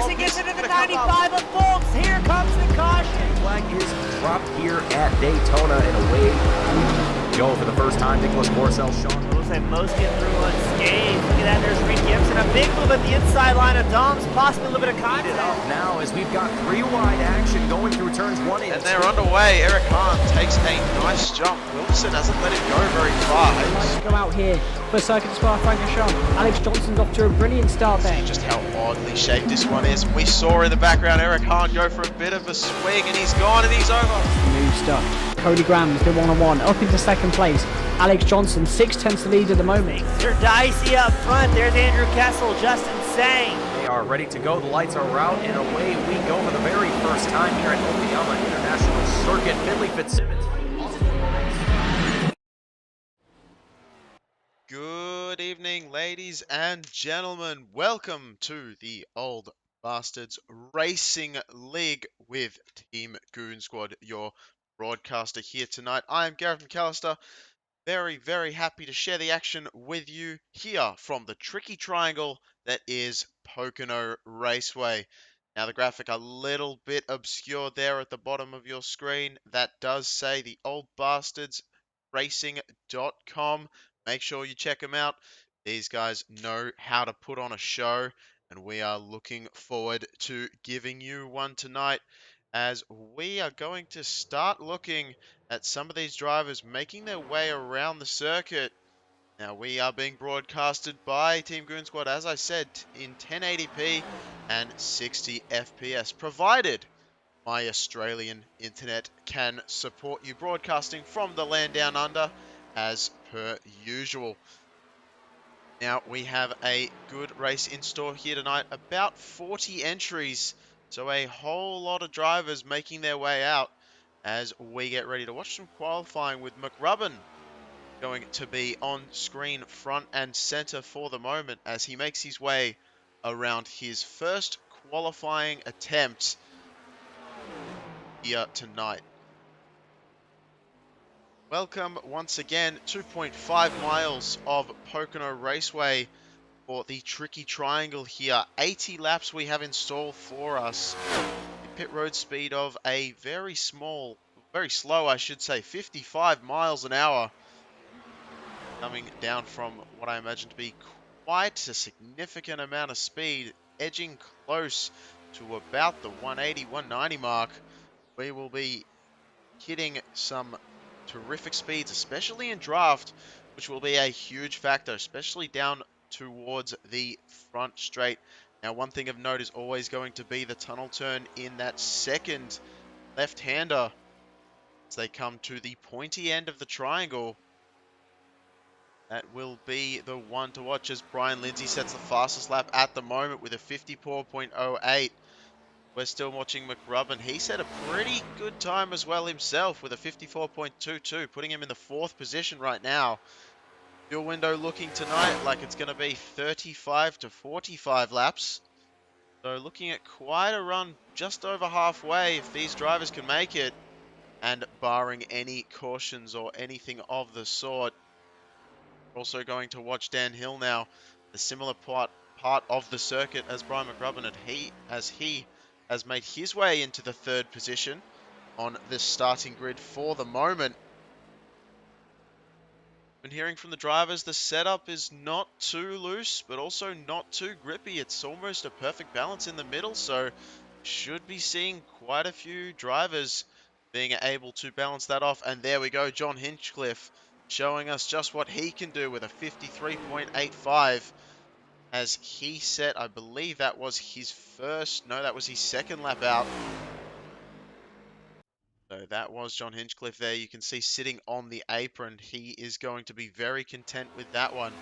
Racing gets into the 95 of Folks. Here comes the caution. Flag is dropped here at Daytona, and away we go for the first time. Nicholas Porcel, Sean. Looks like most get through unscathed. Look at that, there's Reed Gibson. A big move at the inside line of Dom's, possibly a little bit of contact. Now, as we've got three wide action going through turns 1 and 2. And they're underway. Eric Hahn takes a nice jump. Wilson hasn't let him go very far. Go out here for Circuit Spa Francorchamps. Alex Johnson's off to a brilliant start there. See just how oddly shaped this one is. We saw in the background Eric Hahn go for a bit of a swing, and he's gone and he's over. New stuff. Cody Graham's the one-on-one up into second place. Alex Johnson 6/10 the lead at the moment. They're dicey up front. There's Andrew Kessel, Justin Sang. They are ready to go. The lights are out, and away we go for the very first time here at Okayama International Circuit. Finley Fitzsimmons. Good evening, ladies and gentlemen. Welcome to the Old Bastards Racing League with Team Goon Squad, your broadcaster here tonight. I am Gareth McAllister. Very, very happy to share the action with you here from the tricky triangle that is Pocono Raceway. Now, the graphic a little bit obscure there at the bottom of your screen. That does say the Old Bastards Racing.com. Make sure you check them out. These guys know how to put on a show, and we are looking forward to giving you one tonight, as we are going to start looking at some of these drivers making their way around the circuit. Now, we are being broadcasted by Team Goon Squad, as I said, in 1080p and 60 FPS, provided my Australian internet can support you broadcasting from the land down under, as per usual. Now, we have a good race in store here tonight, about 40 entries, so a whole lot of drivers making their way out as we get ready to watch some qualifying, with McRubbin going to be on screen front and center for the moment as he makes his way around his first qualifying attempt here tonight. Welcome once again, 2.5 miles of Pocono Raceway for the tricky triangle here. 80 laps we have installed for us. A pit road speed of a very slow, I should say, 55 miles an hour. Coming down from what I imagine to be quite a significant amount of speed, edging close to about the 180, 190 mark. We will be hitting some terrific speeds, especially in draft, which will be a huge factor, especially down towards the front straight. Now, one thing of note is always going to be the tunnel turn in that second left-hander as they come to the pointy end of the triangle. That will be the one to watch as Brian Lindsay sets the fastest lap at the moment with a 54.08. We're still watching McRubbin. He set a pretty good time as well himself with a 54.22, putting him in the 4th position right now. Fuel window looking tonight like it's going to be 35 to 45 laps. So looking at quite a run just over halfway if these drivers can make it, and barring any cautions or anything of the sort. We're also going to watch Dan Hill now, the similar part of the circuit as Brian McRubbin, and he has made his way into the 3rd position on this starting grid for the moment. Been hearing from the drivers, the setup is not too loose, but also not too grippy. It's almost a perfect balance in the middle, so should be seeing quite a few drivers being able to balance that off. And there we go, John Hinchcliffe showing us just what he can do with a 53.85. As he set, I believe that was his that was his 2nd lap out. So that was John Hinchcliffe there. You can see sitting on the apron. He is going to be very content with that one.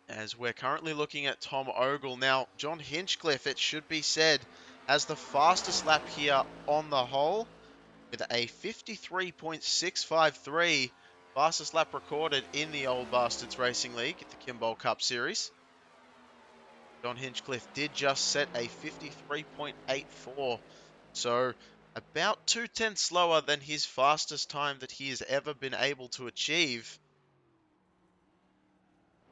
As we're currently looking at Tom Ogle. Now, John Hinchcliffe, it should be said, has the fastest lap here on the whole with a 53.653. Fastest lap recorded in the Old Bastards Racing League at the Kimball Cup Series. John Hinchcliffe did just set a 53.84. So about 2/10 slower than his fastest time that he has ever been able to achieve.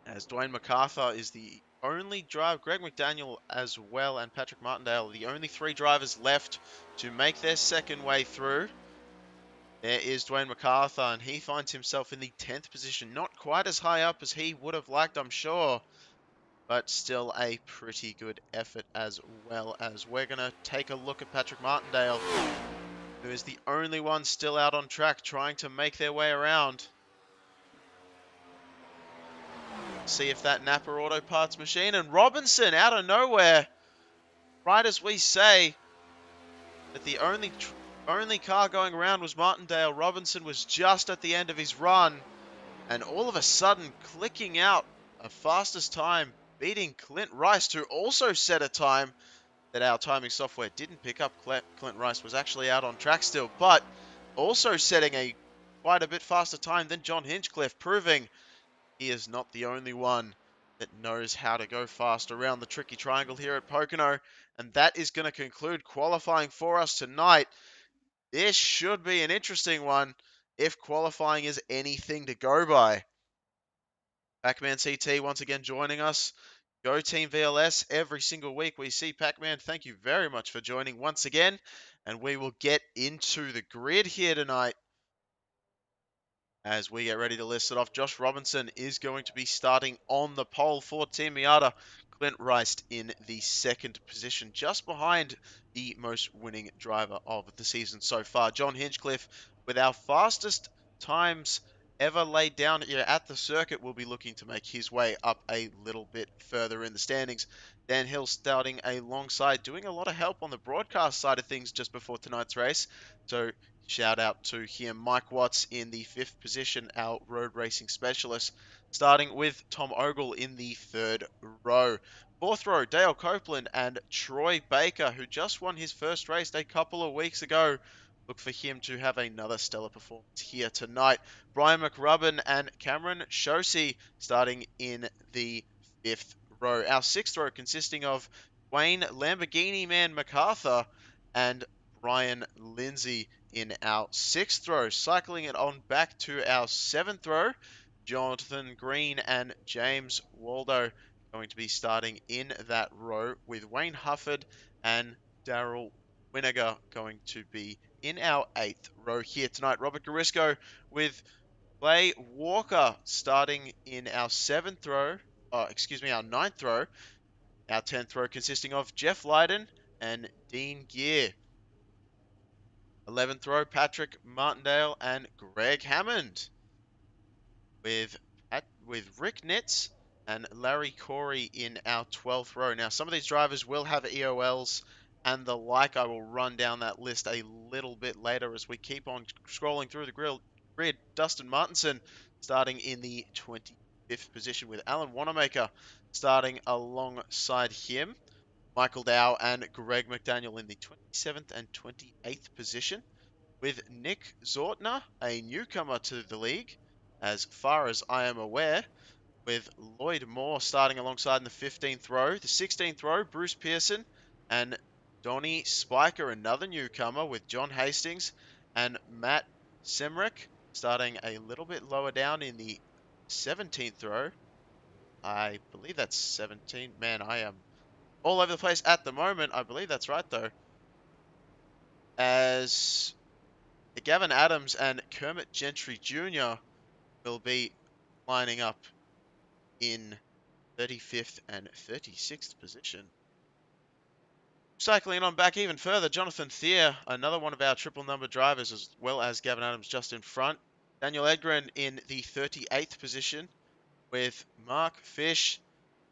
As Dwayne MacArthur is the only drive, Greg McDaniel as well, and Patrick Martindale, the only 3 drivers left to make their second way through. There is Dwayne MacArthur, and he finds himself in the 10th position. Not quite as high up as he would have liked, I'm sure, but still a pretty good effort as well. As we're going to take a look at Patrick Martindale, who is the only one still out on track trying to make their way around. See if that Napa Auto Parts machine, and Robinson out of nowhere, right as we say that the only car going around was Martindale. Robinson was just at the end of his run, and all of a sudden clicking out a fastest time, beating Clint Rice, who also set a time that our timing software didn't pick up. Clint Rice was actually out on track still, but also setting a quite a bit faster time than John Hinchcliffe, proving he is not the only one that knows how to go fast around the tricky triangle here at Pocono. And that is going to conclude qualifying for us tonight. This should be an interesting one if qualifying is anything to go by. Pac-Man CT once again joining us. Go Team VLS every single week. We see Pac-Man. Thank you very much for joining once again. And we will get into the grid here tonight. As we get ready to list it off, Josh Robinson is going to be starting on the pole for Team Miata. Clint Rice in the 2nd position, just behind the most winning driver of the season so far. John Hinchcliffe, with our fastest times ever laid down here at the circuit, will be looking to make his way up a little bit further in the standings. Dan Hill starting alongside, doing a lot of help on the broadcast side of things just before tonight's race. So shout out to him. Mike Watts in the 5th position, our road racing specialist, starting with Tom Ogle in the 3rd row. 4th row, Dale Copeland and Troy Baker, who just won his first race a couple of weeks ago. Look for him to have another stellar performance here tonight. Brian McRubbin and Cameron Shosey starting in the 5th row. Our 6th row consisting of Wayne Lamborghini Man MacArthur and Brian Lindsay in our 6th row. Cycling it on back to our 7th row, Jonathan Green and James Waldo going to be starting in that row, with Wayne Hufford and Daryl Winiger going to be in our 8th row here tonight. Robert Garisco with Clay Walker starting in our 7th row, our 9th row. Our 10th row consisting of Jeff Lydon and Dean Gear. 11th row, Patrick Martindale and Greg Hammond. With Rick Nitz and Larry Corey in our 12th row. Now, some of these drivers will have EOLs and the like. I will run down that list a little bit later as we keep on scrolling through the grid. Dustin Martinson starting in the 25th position, with Alan Wanamaker starting alongside him. Michael Dow and Greg McDaniel in the 27th and 28th position, with Nick Zortner, a newcomer to the league, as far as I am aware, with Lloyd Moore starting alongside in the 15th row. The 16th row, Bruce Pearson and Donnie Spiker, another newcomer, with John Hastings and Matt Semrick starting a little bit lower down in the 17th row. I believe that's 17. Man, I am all over the place at the moment. I believe that's right, though. As Gavin Adams and Kermit Gentry Jr. will be lining up in 35th and 36th position. Cycling on back even further, Jonathan Thier, another one of our triple number drivers, as well as Gavin Adams just in front. Daniel Edgren in the 38th position, with Mark Fish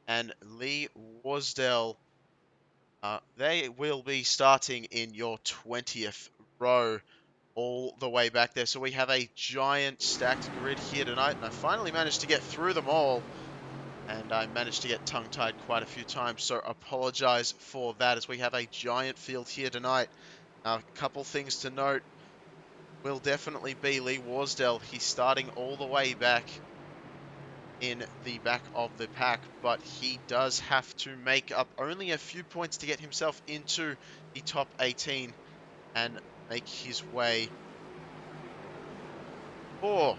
and Lee Wasdell. They will be starting in your 20th row, all the way back there. So we have a giant stacked grid here tonight, and I finally managed to get through them all, and I managed to get tongue-tied quite a few times, so apologize for that, as we have a giant field here tonight. A couple things to note will definitely be Lee Wasdell. He's starting all the way back in the back of the pack, but he does have to make up only a few points to get himself into the top 18 and make his way for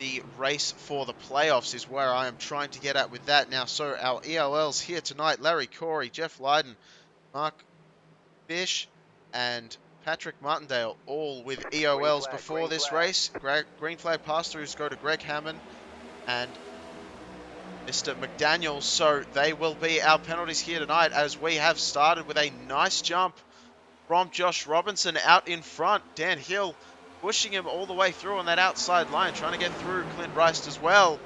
the race for the playoffs is where I am trying to get at with that now. So our EOLs here tonight, Larry Corey, Jeff Lydon, Mark Fish, and Patrick Martindale, all with EOLs before this race. Green flag pass-throughs go to Greg Hammond and Mr. McDaniel, so they will be our penalties here tonight as we have started with a nice jump from Josh Robinson out in front. Dan Hill pushing him all the way through on that outside line, trying to get through Clint Rice as well.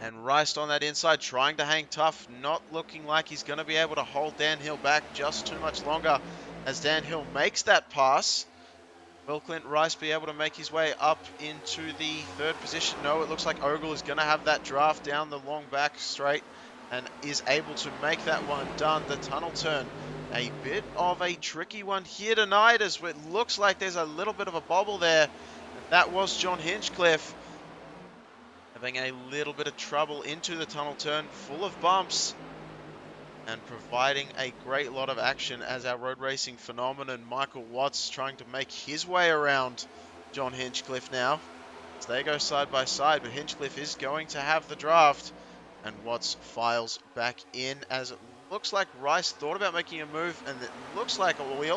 And Rice on that inside, trying to hang tough, not looking like he's going to be able to hold Dan Hill back just too much longer as Dan Hill makes that pass. Will Clint Rice be able to make his way up into the third position? No, it looks like Ogle is going to have that draft down the long back straight and is able to make that one done. The tunnel turn, a bit of a tricky one here tonight as it looks like there's a little bit of a bobble there. That was John Hinchcliffe having a little bit of trouble into the tunnel turn, full of bumps, and providing a great lot of action as our road racing phenomenon Michael Watts trying to make his way around John Hinchcliffe now as they go side by side, but Hinchcliffe is going to have the draft and Watts files back in as it looks like Rice thought about making a move, and it looks like we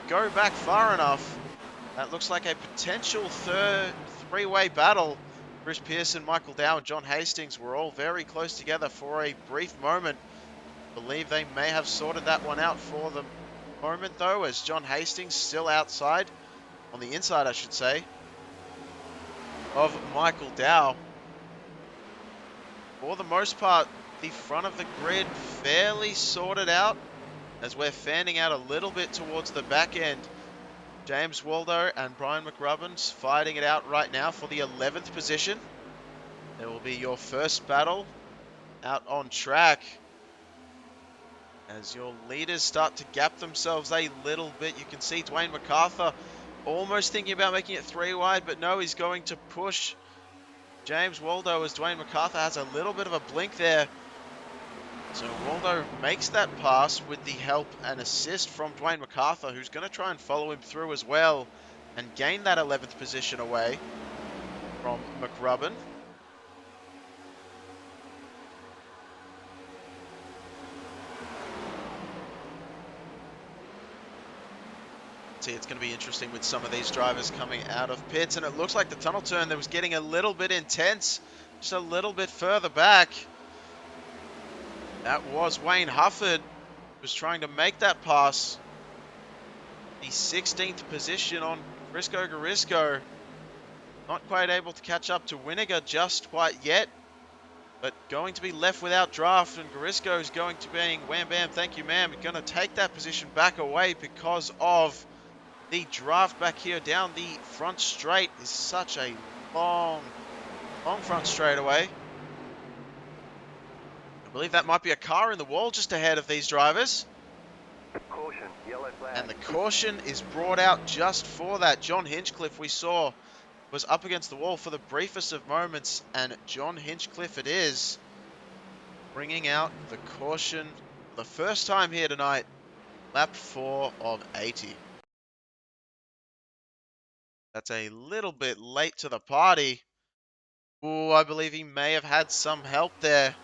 go back far enough, that looks like a potential three-way battle. Chris Pearson, Michael Dow, and John Hastings were all very close together for a brief moment. Believe they may have sorted that one out for the moment though, as John Hastings still outside, on the inside I should say, of Michael Dow. For the most part, the front of the grid fairly sorted out as we're fanning out a little bit towards the back end. James Waldo and Brian McRubbins fighting it out right now for the 11th position. There will be your first battle out on track as your leaders start to gap themselves a little bit. You can see Dwayne MacArthur almost thinking about making it 3 wide, but no, he's going to push James Waldo as Dwayne MacArthur has a little bit of a blink there. So Waldo makes that pass with the help and assist from Dwayne MacArthur, who's going to try and follow him through as well and gain that 11th position away from McRubbin. See, it's going to be interesting with some of these drivers coming out of pits, and it looks like the tunnel turn that was getting a little bit intense, just a little bit further back. That was Wayne Hufford, who was trying to make that pass. The 16th position on Briscoe Garisco. Not quite able to catch up to Winiger just quite yet, but going to be left without draft, and Garisco is going to be wham bam, thank you ma'am, going to take that position back away because of the draft back here down the front straight. Is such a long front straightaway. I believe that might be a car in the wall just ahead of these drivers. Caution, yellow flag. And the caution is brought out just for that. John Hinchcliffe, we saw, was up against the wall for the briefest of moments, and John Hinchcliffe it is, bringing out the caution for the first time here tonight. Lap 4 of 80. That's a little bit late to the party. Ooh, I believe he may have had some help there.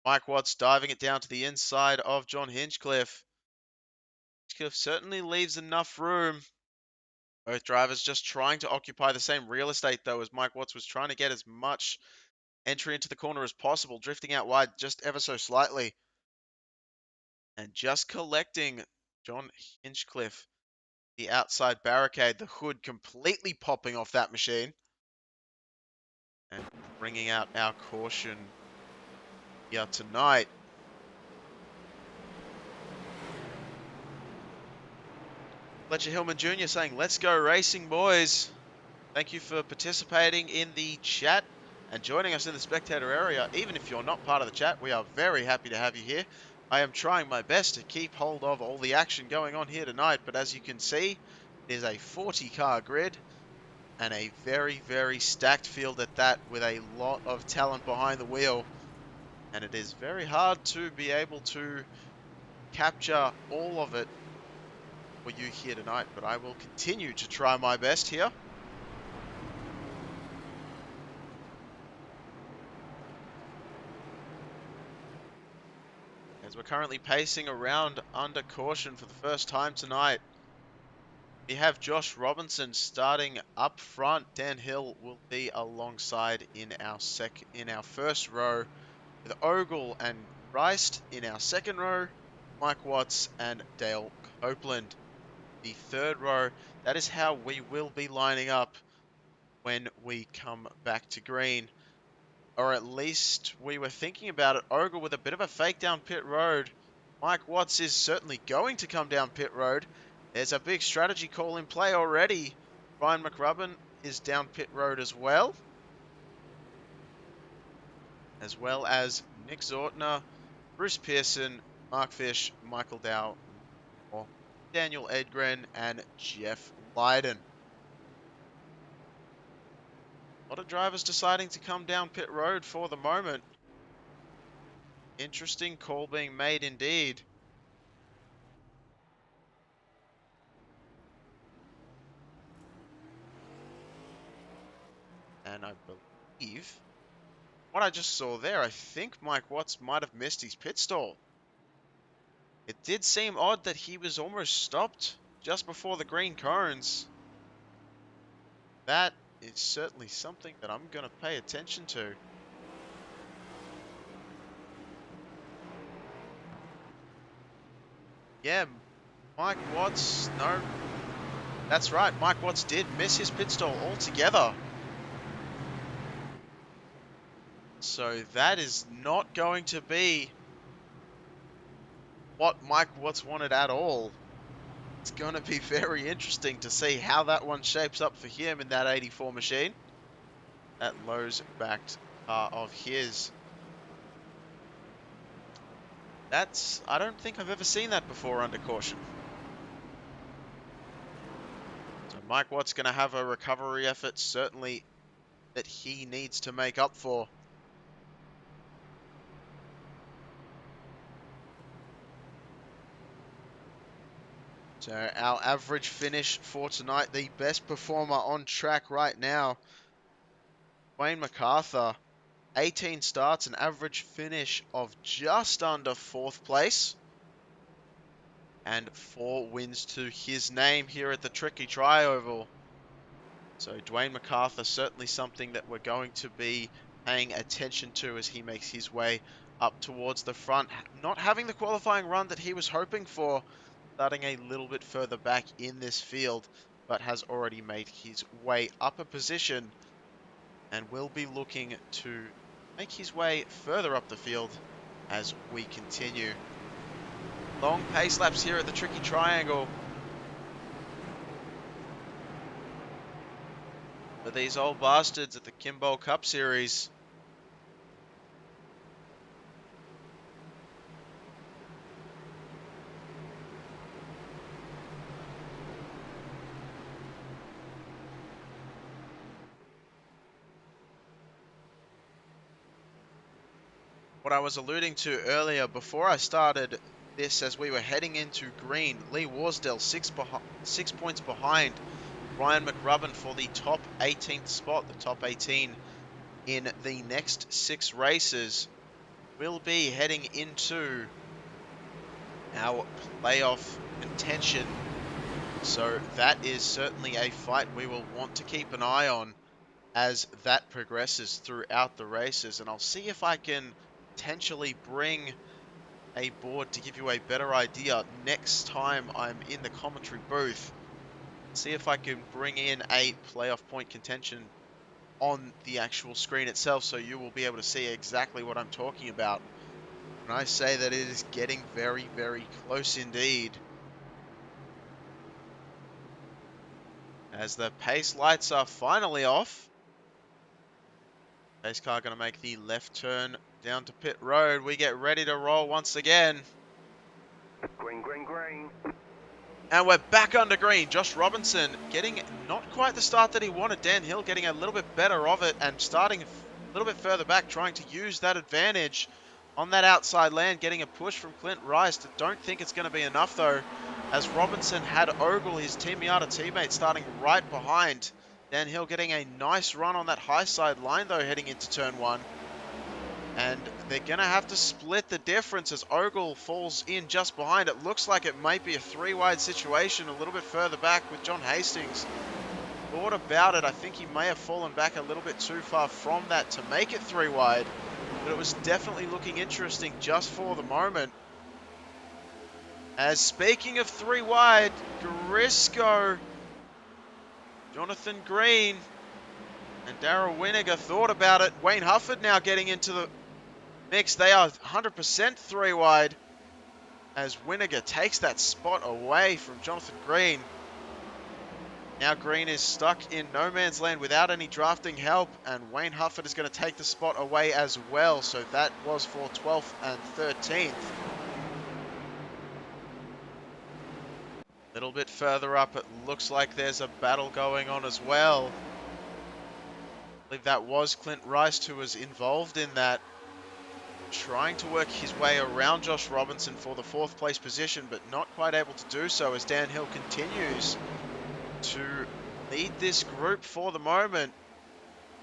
Mike Watts diving it down to the inside of John Hinchcliffe. Hinchcliffe certainly leaves enough room. Both drivers just trying to occupy the same real estate though, as Mike Watts was trying to get as much entry into the corner as possible, drifting out wide just ever so slightly. And just collecting John Hinchcliffe, the outside barricade, the hood completely popping off that machine. And bringing out our caution here tonight. Fletcher Hillman Jr. saying, let's go racing, boys. Thank you for participating in the chat and joining us in the spectator area. Even if you're not part of the chat, we are very happy to have you here. I am trying my best to keep hold of all the action going on here tonight, but as you can see, it is a 40-car grid and a very, very stacked field at that, with a lot of talent behind the wheel. And it is very hard to be able to capture all of it for you here tonight, but I will continue to try my best here. As we're currently pacing around under caution for the first time tonight. We have Josh Robinson starting up front. Dan Hill will be alongside in our first row, with Ogle and Reist in our second row, Mike Watts and Dale Copeland. The third row, that is how we will be lining up when we come back to green. Or at least we were thinking about it. Ogle with a bit of a fake down pit road. Mike Watts is certainly going to come down pit road. There's a big strategy call in play already. Ryan McRubbin is down pit road as well. As well as Nick Zortner, Bruce Pearson, Mark Fish, Michael Dow, Daniel Edgren, and Jeff Lydon. A lot of drivers deciding to come down pit road for the moment. Interesting call being made indeed. And I believe what I just saw there, I think Mike Watts might have missed his pit stall. It did seem odd that he was almost stopped just before the green cones. That is certainly something that I'm going to pay attention to. Yeah, Mike Watts, no. That's right, Mike Watts did miss his pit stall altogether. So that is not going to be what Mike Watts wanted at all. It's going to be very interesting to see how that one shapes up for him in that 84 machine. That Lowe's backed car of his. I don't think I've ever seen that before under caution. So Mike Watts going to have a recovery effort, certainly, that he needs to make up for. So our average finish for tonight, the best performer on track right now, Wayne MacArthur, 18 starts, an average finish of just under 4th place, and 4 wins to his name here at the Tricky Tri-Oval. So Dwayne MacArthur, certainly something that we're going to be paying attention to as he makes his way up towards the front. Not having the qualifying run that he was hoping for, starting a little bit further back in this field, but has already made his way up a position and will be looking to make his way further up the field as we continue. Long pace laps here at the Tricky Triangle for these old bastards at the Kimball Cup Series. What I was alluding to earlier before I started this, as we were heading into green, Lee Warsdale 6 points behind Ryan McRubbin for the top 18th spot. The top 18 in the next 6 races will be heading into our playoff contention. So that is certainly a fight we will want to keep an eye on as that progresses throughout the races. And I'll see if I can potentially bring a board to give you a better idea next time I'm in the commentary booth. See if I can bring in a playoff point contention on the actual screen itself, so you will be able to see exactly what I'm talking about when I say that it is getting very, very close indeed. As the pace lights are finally off, pace car going to make the left turn down to pit road. We get ready to roll once again. Green, green, green. And we're back under green. Josh Robinson getting not quite the start that he wanted. Dan Hill getting a little bit better of it and starting a little bit further back, trying to use that advantage on that outside land, getting a push from Clint Rice. Don't think it's going to be enough though. as Robinson had Ogle, his Team Miata teammate, starting right behind. Dan Hill getting a nice run on that high side line though heading into turn 1. And they're going to have to split the difference as Ogle falls in just behind. It looks like it might be a 3-wide situation a little bit further back with John Hastings. Thought about it. I think he may have fallen back a little bit too far from that to make it 3-wide. But it was definitely looking interesting just for the moment. As speaking of 3-wide, Grisco, Jonathan Green, and Darrell Winiger thought about it. Wayne Hufford now getting into the mix. They are 100% 3-wide as Winiger takes that spot away from Jonathan Green. Now Green is stuck in no man's land without any drafting help, and Wayne Hufford is going to take the spot away as well. So that was for 12th and 13th. A little bit further up, it looks like there's a battle going on as well. I believe that was Clint Rice who was involved in that, trying to work his way around Josh Robinson for the 4th place position, but not quite able to do so as Dan Hill continues to lead this group for the moment.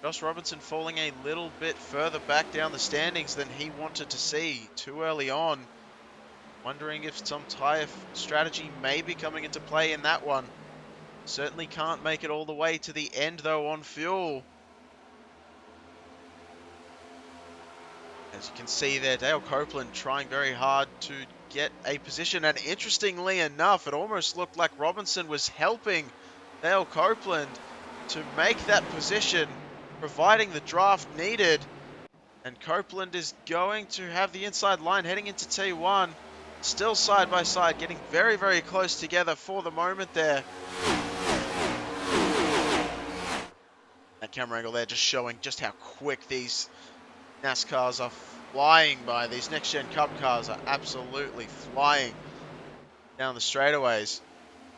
Josh Robinson falling a little bit further back down the standings than he wanted to see too early on. Wondering if some tyre strategy may be coming into play in that one. Certainly can't make it all the way to the end though on fuel. As you can see there, Dale Copeland trying very hard to get a position, and interestingly enough, it almost looked like Robinson was helping Dale Copeland to make that position, providing the draft needed. And Copeland is going to have the inside line heading into T1. Still side by side, getting very, very close together for the moment there. That camera angle there just showing just how quick these NASCARs are flying by. These next-gen Cup cars are absolutely flying down the straightaways.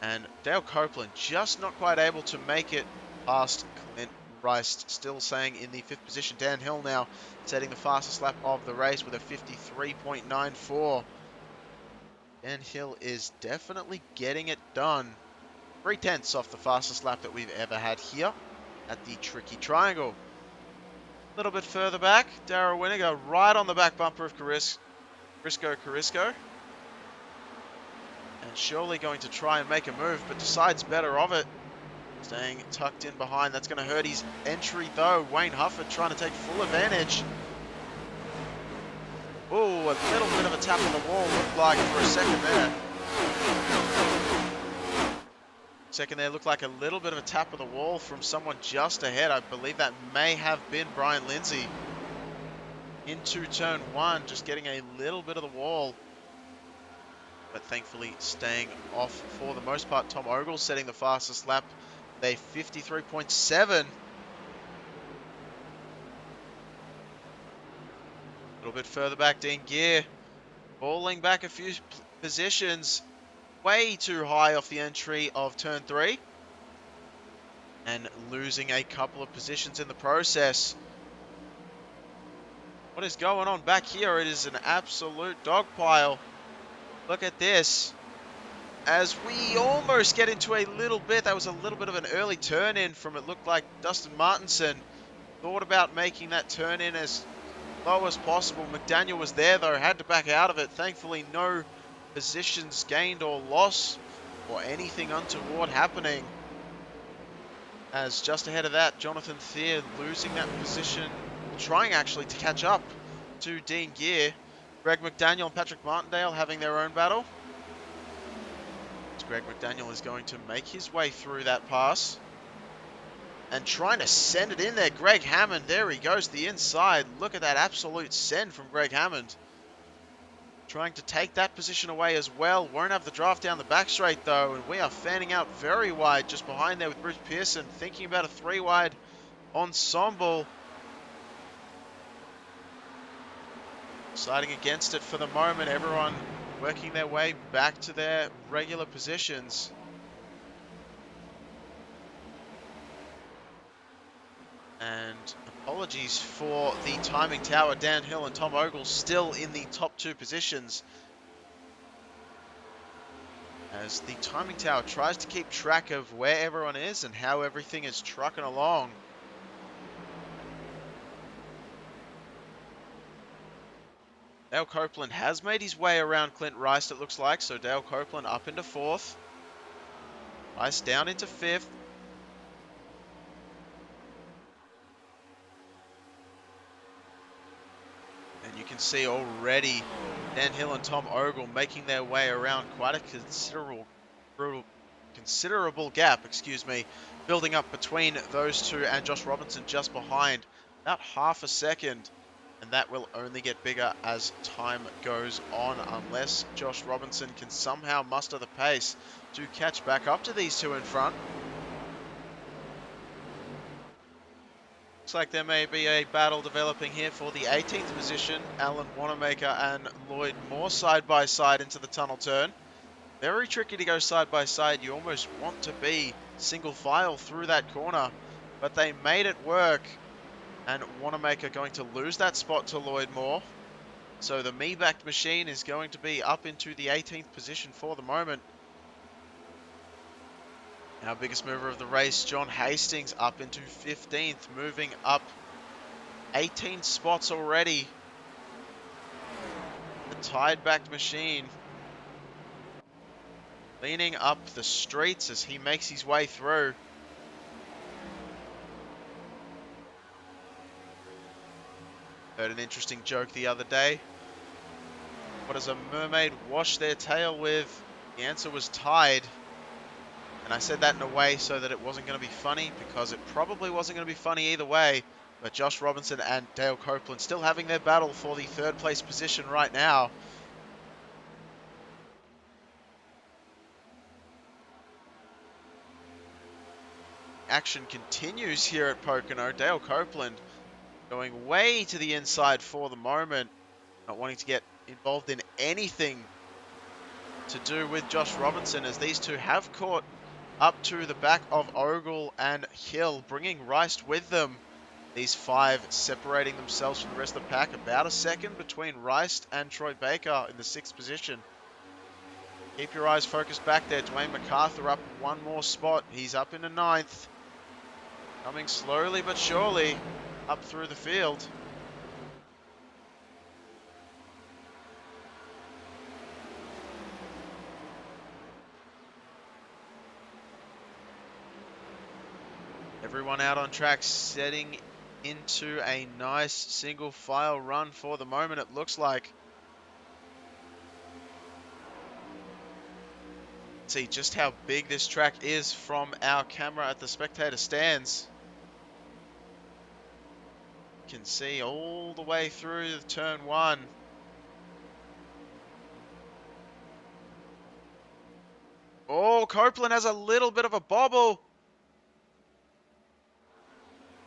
And Dale Copeland just not quite able to make it past Clint Rice, still staying in the 5th position. Dan Hill now setting the fastest lap of the race with a 53.94. Dan Hill is definitely getting it done. 3/10 off the fastest lap that we've ever had here at the Tricky Triangle. A little bit further back, Darrell Winiger right on the back bumper of Carisco. And surely going to try and make a move, but decides better of it. Staying tucked in behind. That's going to hurt his entry though. Wayne Hufford trying to take full advantage. Oh, a little bit of a tap on the wall looked like for a second there. Second there looked like a little bit of a tap of the wall from someone just ahead. I believe that may have been Brian Lindsay. Into turn 1, just getting a little bit of the wall. But thankfully staying off for the most part. Tom Ogle setting the fastest lap. They 53.7. A little bit further back, Dean Gear falling back a few positions, way too high off the entry of turn 3, and losing a couple of positions in the process. What is going on back here? It is an absolute dog pile. Look at this. As we almost get into a little bit, that was a little bit of an early turn in from, it looked like Dustin Martinson thought about making that turn in as low as possible. McDaniel was there though, had to back out of it. Thankfully no positions gained or lost or anything untoward happening. As just ahead of that, Jonathan Thier losing that position, trying actually to catch up to Dean Gear. Greg McDaniel and Patrick Martindale having their own battle. As Greg McDaniel is going to make his way through that pass and trying to send it in there. Greg Hammond, there he goes to the inside. Look at that absolute send from Greg Hammond. Trying to take that position away as well. Won't have the draft down the back straight though. And we are fanning out very wide just behind there with Bruce Pearson. Thinking about a 3-wide ensemble. Deciding against it for the moment. Everyone working their way back to their regular positions. And apologies for the timing tower. Dan Hill and Tom Ogle still in the top 2 positions. as the timing tower tries to keep track of where everyone is and how everything is trucking along. Dale Copeland has made his way around Clint Rice, it looks like. So Dale Copeland up into 4th. Rice down into 5th. And you can see already Dan Hill and Tom Ogle making their way around quite a considerable gap, building up between those two and Josh Robinson just behind. About half a second. And that will only get bigger as time goes on, unless Josh Robinson can somehow muster the pace to catch back up to these two in front. Looks like there may be a battle developing here for the 18th position. Alan Wanamaker and Lloyd Moore side by side into the tunnel turn. Very tricky to go side by side. You almost want to be single file through that corner, but they made it work. And Wanamaker going to lose that spot to Lloyd Moore. So the me-backed machine is going to be up into the 18th position for the moment. Our biggest mover of the race, John Hastings, up into 15th, moving up 18 spots already. The tide-backed machine leaning up the streets as he makes his way through. Heard an interesting joke the other day. What does a mermaid wash their tail with? The answer was tide. And I said that in a way so that it wasn't going to be funny, because it probably wasn't going to be funny either way. But Josh Robinson and Dale Copeland still having their battle for the 3rd place position right now. Action continues here at Pocono. Dale Copeland going way to the inside for the moment, not wanting to get involved in anything to do with Josh Robinson, as these two have caught up to the back of Ogle and Hill, bringing Rice with them. These 5 separating themselves from the rest of the pack. About a second between Rice and Troy Baker in the 6th position. Keep your eyes focused back there. Dwayne MacArthur up 1 more spot. He's up into 9th. Coming slowly but surely up through the field. Everyone out on track, setting into a nice single file run for the moment, it looks like. See just how big this track is from our camera at the spectator stands. Can see all the way through the turn 1. Oh, Copeland has a little bit of a bobble.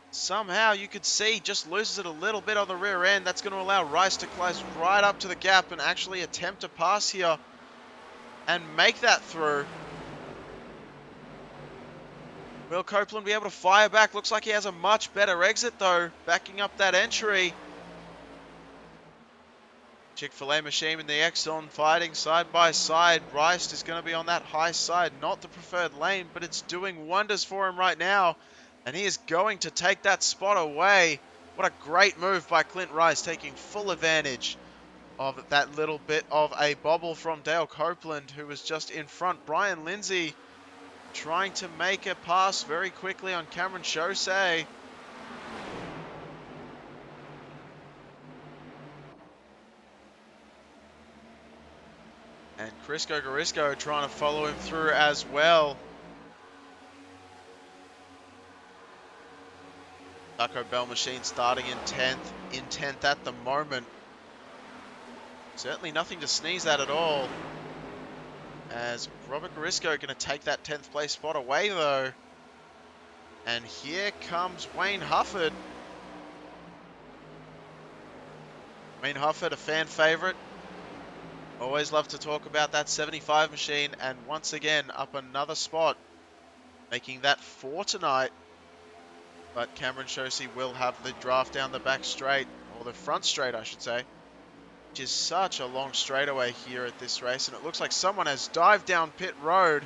Somehow you could see just loses it a little bit on the rear end. That's going to allow Rice to close right up to the gap and actually attempt to pass here and make that through. Will Copeland be able to fire back? Looks like he has a much better exit though, backing up that entry. Chick-fil-A machine and the Exxon fighting side by side. Rice is going to be on that high side, not the preferred lane, but it's doing wonders for him right now. And he is going to take that spot away. What a great move by Clint Rice, taking full advantage of that little bit of a bobble from Dale Copeland, who was just in front. Brian Lindsay trying to make a pass very quickly on Cameron Chaussee. And Crisco Garisco trying to follow him through as well. Taco Bell machine starting in 10th at the moment. Certainly nothing to sneeze at all. As Robert Garisco going to take that 10th place spot away though. And here comes Wayne Hufford. Wayne Hufford, a fan favorite. Always love to talk about that 75 machine, and once again up another spot, making that 4 tonight. But Cameron Chaussee will have the draft down the back straight, or the front straight I should say. which is such a long straightaway here at this race, and it looks like someone has dived down pit road.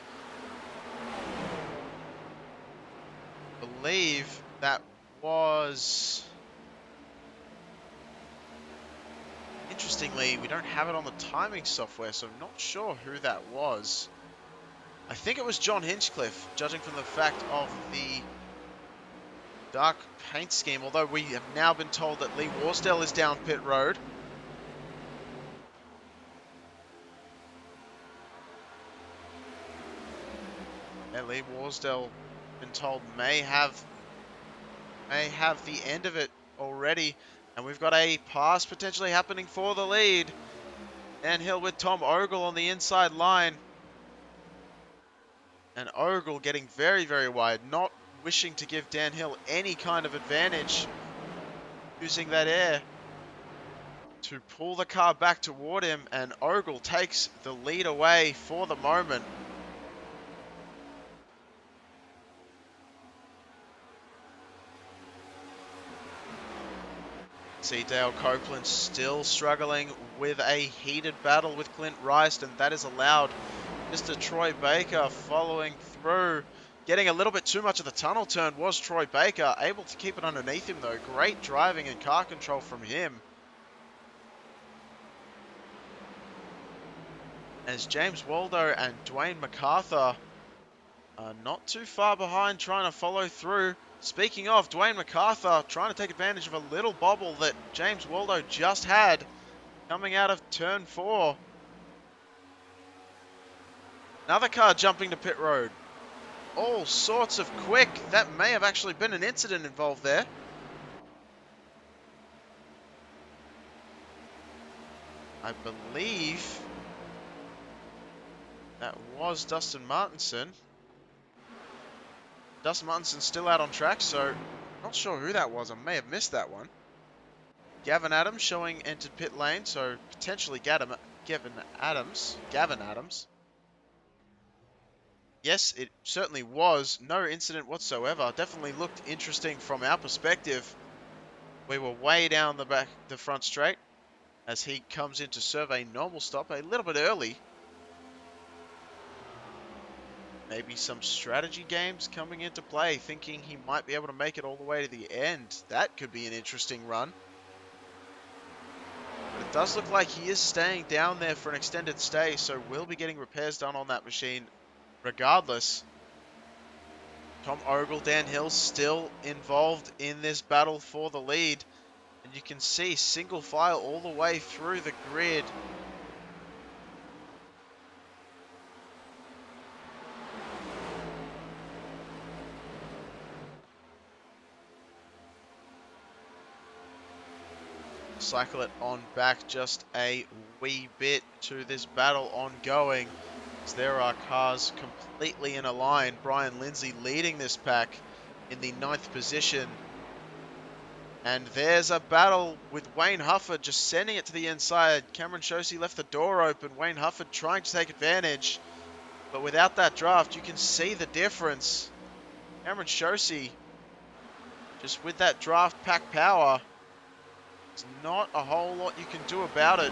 I believe that was... Interestingly, we don't have it on the timing software, so I'm not sure who that was. I think it was John Hinchcliffe, judging from the fact of the dark paint scheme, although we have now been told that Lee Warsdale is down pit road. And Lee Warsdale, been told, may have the end of it already. And we've got a pass potentially happening for the lead. Dan Hill with Tom Ogle on the inside line. And Ogle getting very, very wide, not wishing to give Dan Hill any kind of advantage. Using that air to pull the car back toward him. And Ogle takes the lead away for the moment. See Dale Copeland still struggling with a heated battle with Clint Rice, and that is allowed Mr. Troy Baker following through. Getting a little bit too much of the tunnel turn was Troy Baker, able to keep it underneath him though. Great driving and car control from him. As James Waldo and Dwayne MacArthur are not too far behind trying to follow through. Speaking of, Dwayne MacArthur trying to take advantage of a little bobble that James Waldo just had coming out of turn 4. Another car jumping to pit road. All sorts of quick. That may have actually been an incident involved there. I believe that was Dustin Martinson. Dustin Martinson's still out on track, so not sure who that was. I may have missed that one. Gavin Adams showing entered pit lane, so potentially Gavin Adams. Yes, it certainly was. No incident whatsoever. Definitely looked interesting from our perspective. We were way down the front straight as he comes in to serve a normal stop a little bit early. Maybe some strategy games coming into play, thinking he might be able to make it all the way to the end. That could be an interesting run. But it does look like he is staying down there for an extended stay, so we'll be getting repairs done on that machine regardless. Tom Ogle, Dan Hill still involved in this battle for the lead. And you can see single file all the way through the grid. Cycle it on back just a wee bit to this battle ongoing. As there are cars completely in a line. Brian Lindsay leading this pack in the 9th position. And there's a battle with Wayne Hufford just sending it to the inside. Cameron Shosey left the door open. Wayne Hufford trying to take advantage. But without that draft, you can see the difference. Cameron Shosey, just with that draft pack power, there's not a whole lot you can do about it.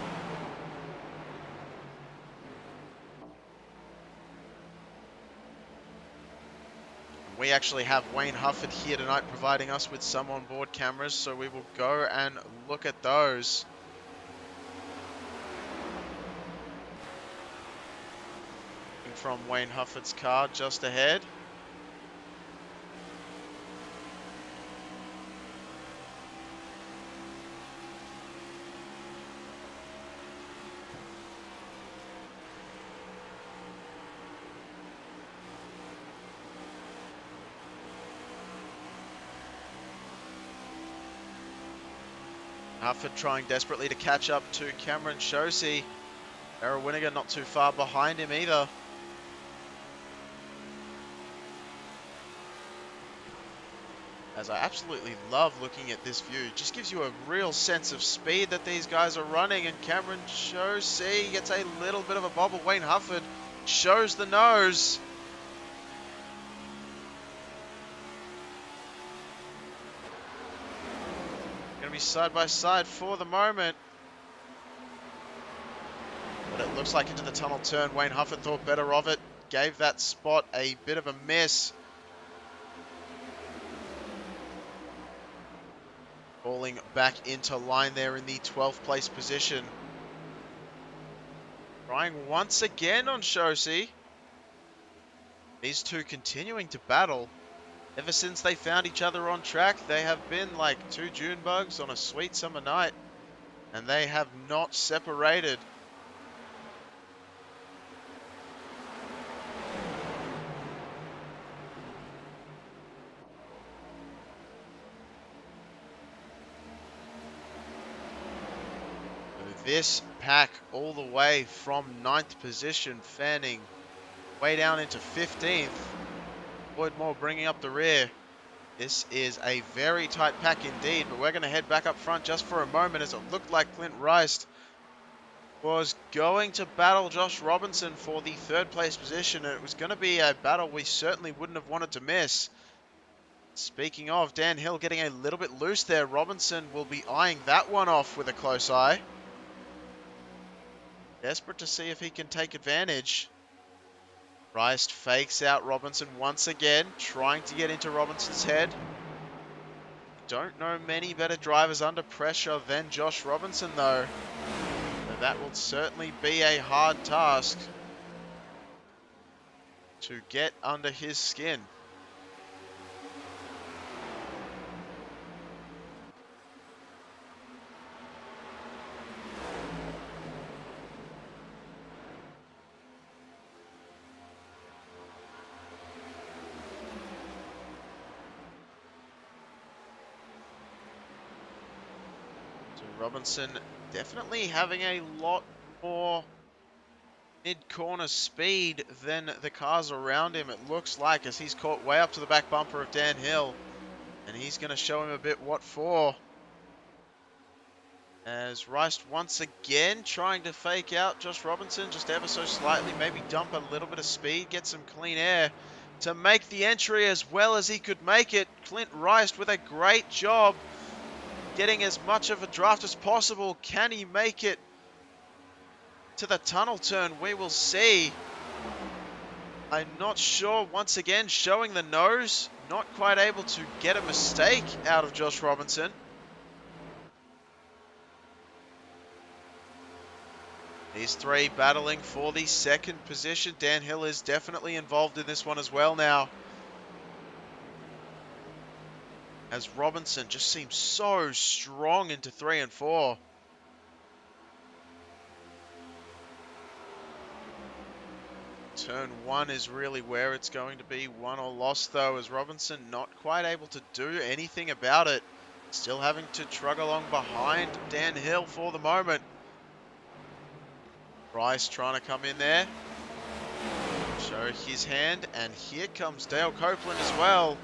We actually have Wayne Hufford here tonight providing us with some onboard cameras, so we will go and look at those. From Wayne Hufford's car just ahead. Hufford trying desperately to catch up to Cameron Shosey. Errol Winiger not too far behind him either. As I absolutely love looking at this view. It just gives you a real sense of speed that these guys are running. And Cameron Shosey gets a little bit of a bobble. Wayne Hufford shows the nose. Going to be side by side for the moment. But it looks like into the tunnel turn, Wayne Hufford thought better of it. Gave that spot a bit of a miss. Falling back into line there in the 12th place position. Trying once again on Shosi. These two continuing to battle. Ever since they found each other on track, they have been like two June bugs on a sweet summer night. And they have not separated. This pack all the way from 9th position, fanning way down into 15th. Lloyd Moore bringing up the rear. This is a very tight pack indeed, but we're going to head back up front just for a moment as it looked like Clint Rice was going to battle Josh Robinson for the 3rd place position, and it was going to be a battle we certainly wouldn't have wanted to miss. Speaking of, Dan Hill getting a little bit loose there. Robinson will be eyeing that one off with a close eye. Desperate to see if he can take advantage. Rice fakes out Robinson once again, trying to get into Robinson's head. Don't know many better drivers under pressure than Josh Robinson, though. So that will certainly be a hard task to get under his skin. Robinson definitely having a lot more mid-corner speed than the cars around him, it looks like, as he's caught way up to the back bumper of Dan Hill. And he's going to show him a bit what for. As Rice once again trying to fake out Josh Robinson just ever so slightly, maybe dump a little bit of speed, get some clean air to make the entry as well as he could make it. Clint Rice with a great job getting as much of a draft as possible. Can he make it to the tunnel turn? We will see. I'm not sure. Once again, showing the nose. Not quite able to get a mistake out of Josh Robinson. These three battling for the 2nd position. Dan Hill is definitely involved in this one as well now, as Robinson just seems so strong into 3 and 4. Turn 1 is really where it's going to be won or lost, though, as Robinson not quite able to do anything about it. Still having to trug along behind Dan Hill for the moment. Rice trying to come in there, show his hand, and here comes Dale Copeland as well.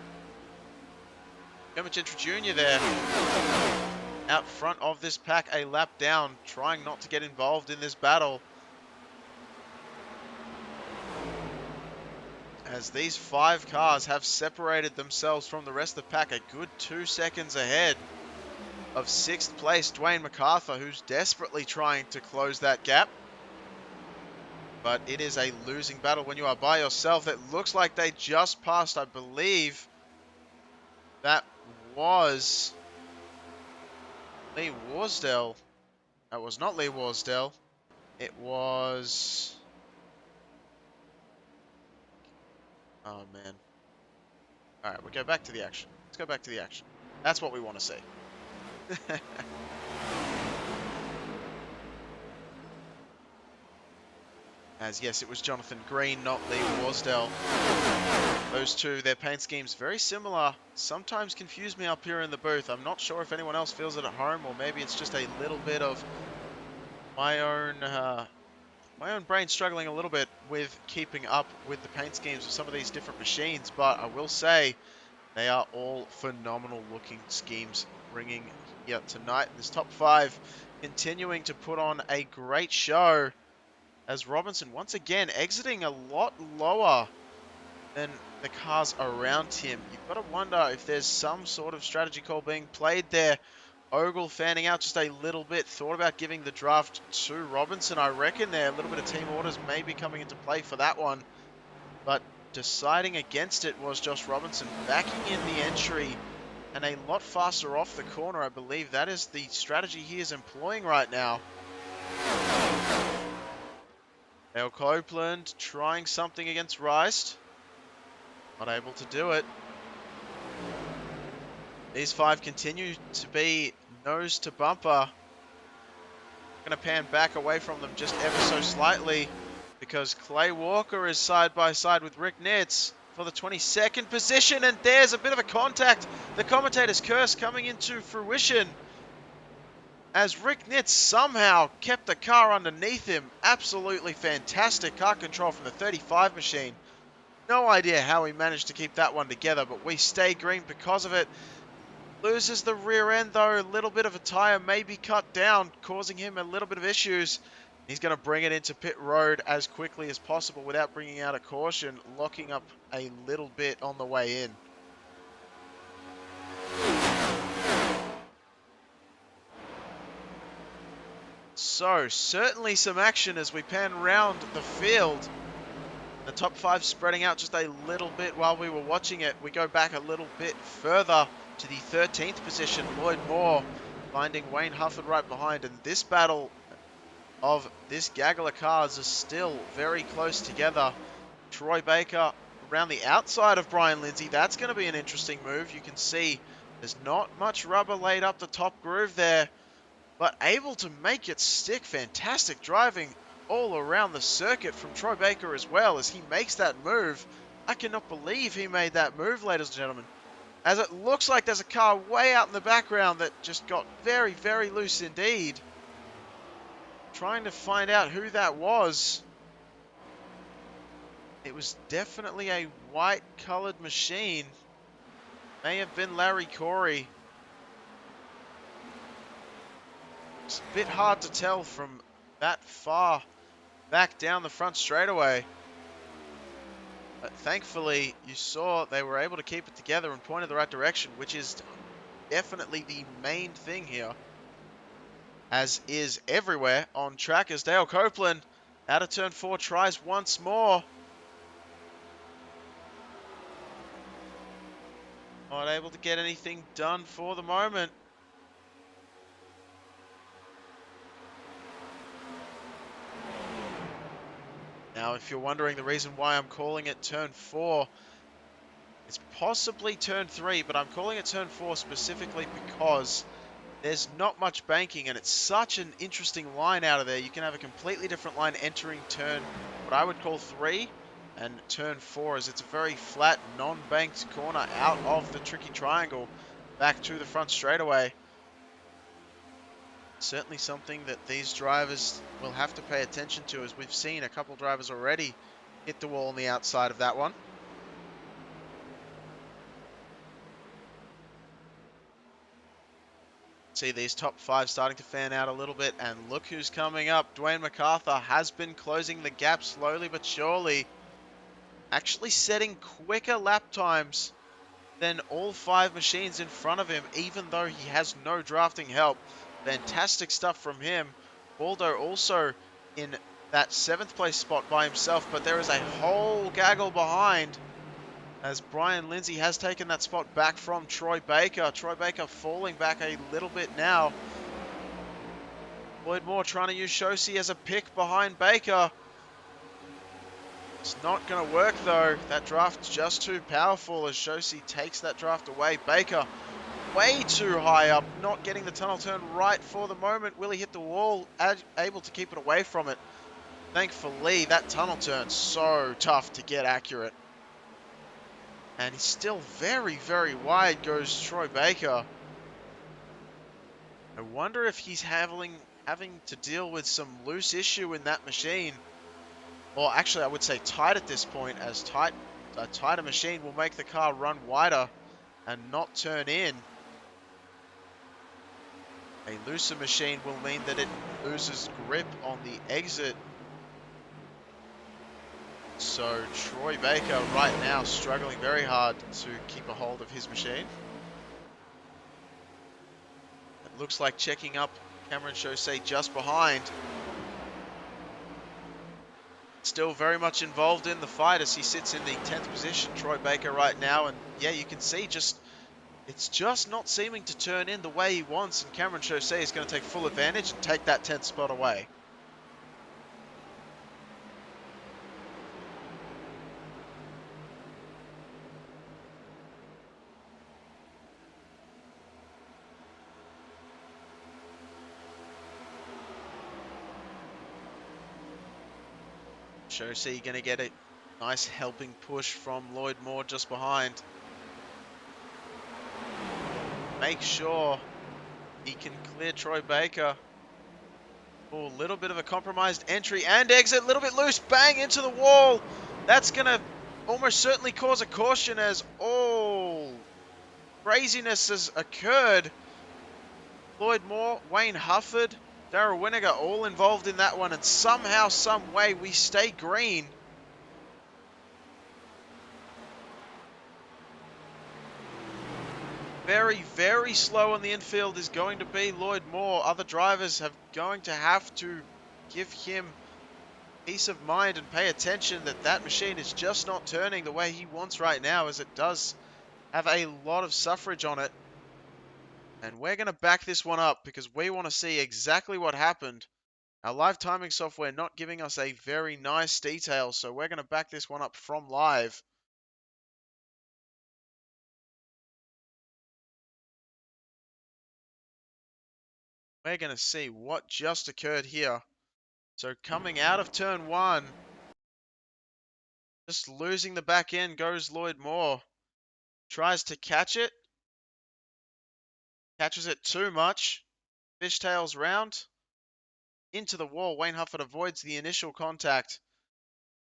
Gentry Jr. there, out front of this pack, a lap down, trying not to get involved in this battle. As these 5 cars have separated themselves from the rest of the pack, a good 2 seconds ahead of 6th place Dwayne MacArthur, who's desperately trying to close that gap. But it is a losing battle when you are by yourself. It looks like they just passed, I believe, that was Lee Warsdale. That was not Lee Warsdale. It was... oh, man. Alright, we'll go back to the action. Let's go back to the action. That's what we want to see. As, yes, it was Jonathan Green, not Lee Warsdale. Those two, their paint schemes very similar. Sometimes confuse me up here in the booth. I'm not sure if anyone else feels it at home, or maybe it's just a little bit of my own brain struggling a little bit with keeping up with the paint schemes of some of these different machines. But I will say they are all phenomenal looking schemes bringing here tonight. This top 5 continuing to put on a great show, as Robinson once again exiting a lot lower than the cars around him. You've got to wonder if there's some sort of strategy call being played there Ogle fanning out just a little bit. Thought about giving the draft to Robinson, I reckon there. A little bit of team orders maybe coming into play for that one. But deciding against it was Josh Robinson backing in the entry and a lot faster off the corner. I believe that is the strategy he is employing right now. Dale Copeland trying something against Rice. Not able to do it. These five continue to be nose to bumper. Going to pan back away from them just ever so slightly because Clay Walker is side by side with Rick Nitz for the 22nd position, and there's a bit of a contact. The commentator's curse coming into fruition as Rick Nitz somehow kept the car underneath him. Absolutely fantastic car control from the 35 machine. No idea how he managed to keep that one together, but we stay green because of it. Loses the rear end though, a little bit of a tyre may be cut down, causing him a little bit of issues. He's going to bring it into pit road as quickly as possible without bringing out a caution, locking up a little bit on the way in. So, certainly some action as we pan around the field. The top five spreading out just a little bit while we were watching it. We go back a little bit further to the 13th position. Lloyd Moore finding Wayne Hufford right behind. And this battle of this gaggle of cars is still very close together. Troy Baker around the outside of Brian Lindsay. That's going to be an interesting move. You can see there's not much rubber laid up the top groove there, but able to make it stick. Fantastic driving all around the circuit from Troy Baker as well as he makes that move. I cannot believe he made that move, ladies and gentlemen, as it looks like there's a car way out in the background that just got very, very loose indeed. Trying to find out who that was. It was definitely a white colored machine. May have been Larry Corey. It's a bit hard to tell from that far back down the front straightaway. But thankfully, you saw they were able to keep it together and point in the right direction, which is definitely the main thing here, as is everywhere on track. As Dale Copeland out of turn 4 tries once more. Not able to get anything done for the moment. Now, if you're wondering the reason why I'm calling it turn 4, it's possibly turn 3, but I'm calling it turn 4 specifically because there's not much banking and it's such an interesting line out of there. You can have a completely different line entering turn, what I would call 3, and turn 4, as it's a very flat, non-banked corner out of the tricky triangle back to the front straightaway. Certainly something that these drivers will have to pay attention to, as we've seen a couple drivers already hit the wall on the outside of that one. See these top 5 starting to fan out a little bit, and look who's coming up. Dwayne MacArthur has been closing the gap slowly but surely, actually setting quicker lap times than all 5 machines in front of him, even though he has no drafting help. Fantastic stuff from him. Waldo also in that 7th place spot by himself, but there is a whole gaggle behind, as Brian Lindsay has taken that spot back from Troy Baker. Troy Baker falling back a little bit now. Lloyd Moore trying to use Shosi as a pick behind Baker. It's not going to work though. That draft's just too powerful as Shosi takes that draft away. Baker way too high up, not getting the tunnel turn right for the moment. Will he hit the wall? Able to keep it away from it. Thankfully, that tunnel turn so tough to get accurate. And he's still very, very wide goes Troy Baker. I wonder if he's having to deal with some loose issue in that machine. Or actually, I would say tight at this point, as a tighter machine will make the car run wider and not turn in. A looser machine will mean that it loses grip on the exit. So Troy Baker right now struggling very hard to keep a hold of his machine. It looks like checking up Cameron Chaussee just behind. Still very much involved in the fight as he sits in the 10th position, Troy Baker right now. And yeah, you can see it's just not seeming to turn in the way he wants. And Cameron Chaussee is going to take full advantage and take that 10th spot away. Chaussee going to get a nice helping push from Lloyd Moore just behind. Make sure he can clear Troy Baker. Oh, a little bit of a compromised entry and exit. A little bit loose. Bang into the wall. That's going to almost certainly cause a caution as all craziness has occurred. Lloyd Moore, Wayne Hufford, Darrell Winnegar all involved in that one, and somehow, some way, we stay green. Very, very slow on the infield is going to be Lloyd Moore. Other drivers are going to have to give him peace of mind and pay attention that that machine is just not turning the way he wants right now, as it does have a lot of suffrage on it. And we're going to back this one up because we want to see exactly what happened. Our live timing software not giving us a very nice detail, so we're going to back this one up from live. We're going to see what just occurred here. So coming out of turn one, just losing the back end goes Lloyd Moore. Tries to catch it. Catches it too much. Fishtails round. Into the wall. Wayne Hufford avoids the initial contact,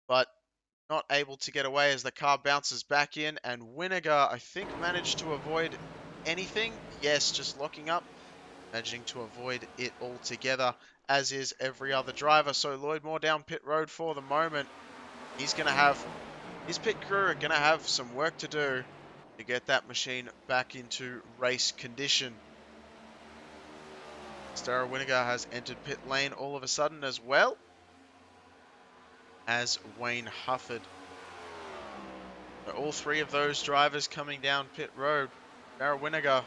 but not able to get away as the car bounces back in. And Winnegar, I think, managed to avoid anything. Yes, just locking up. Managing to avoid it altogether, as is every other driver. So Lloyd Moore down pit road for the moment. He's going to have, his pit crew are going to have some work to do to get that machine back into race condition. Darrell Winnegar has entered pit lane all of a sudden as well as Wayne Hufford. So all three of those drivers coming down pit road. Darrell Winnegar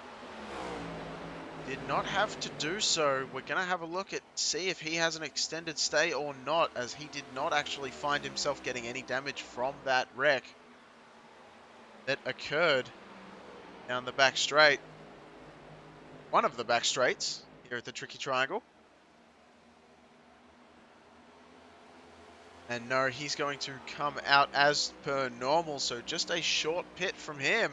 did not have to do so. We're going to have a look at see if he has an extended stay or not, as he did not actually find himself getting any damage from that wreck that occurred down the back straight. One of the back straights here at the Tricky Triangle. And no, he's going to come out as per normal, so just a short pit from him.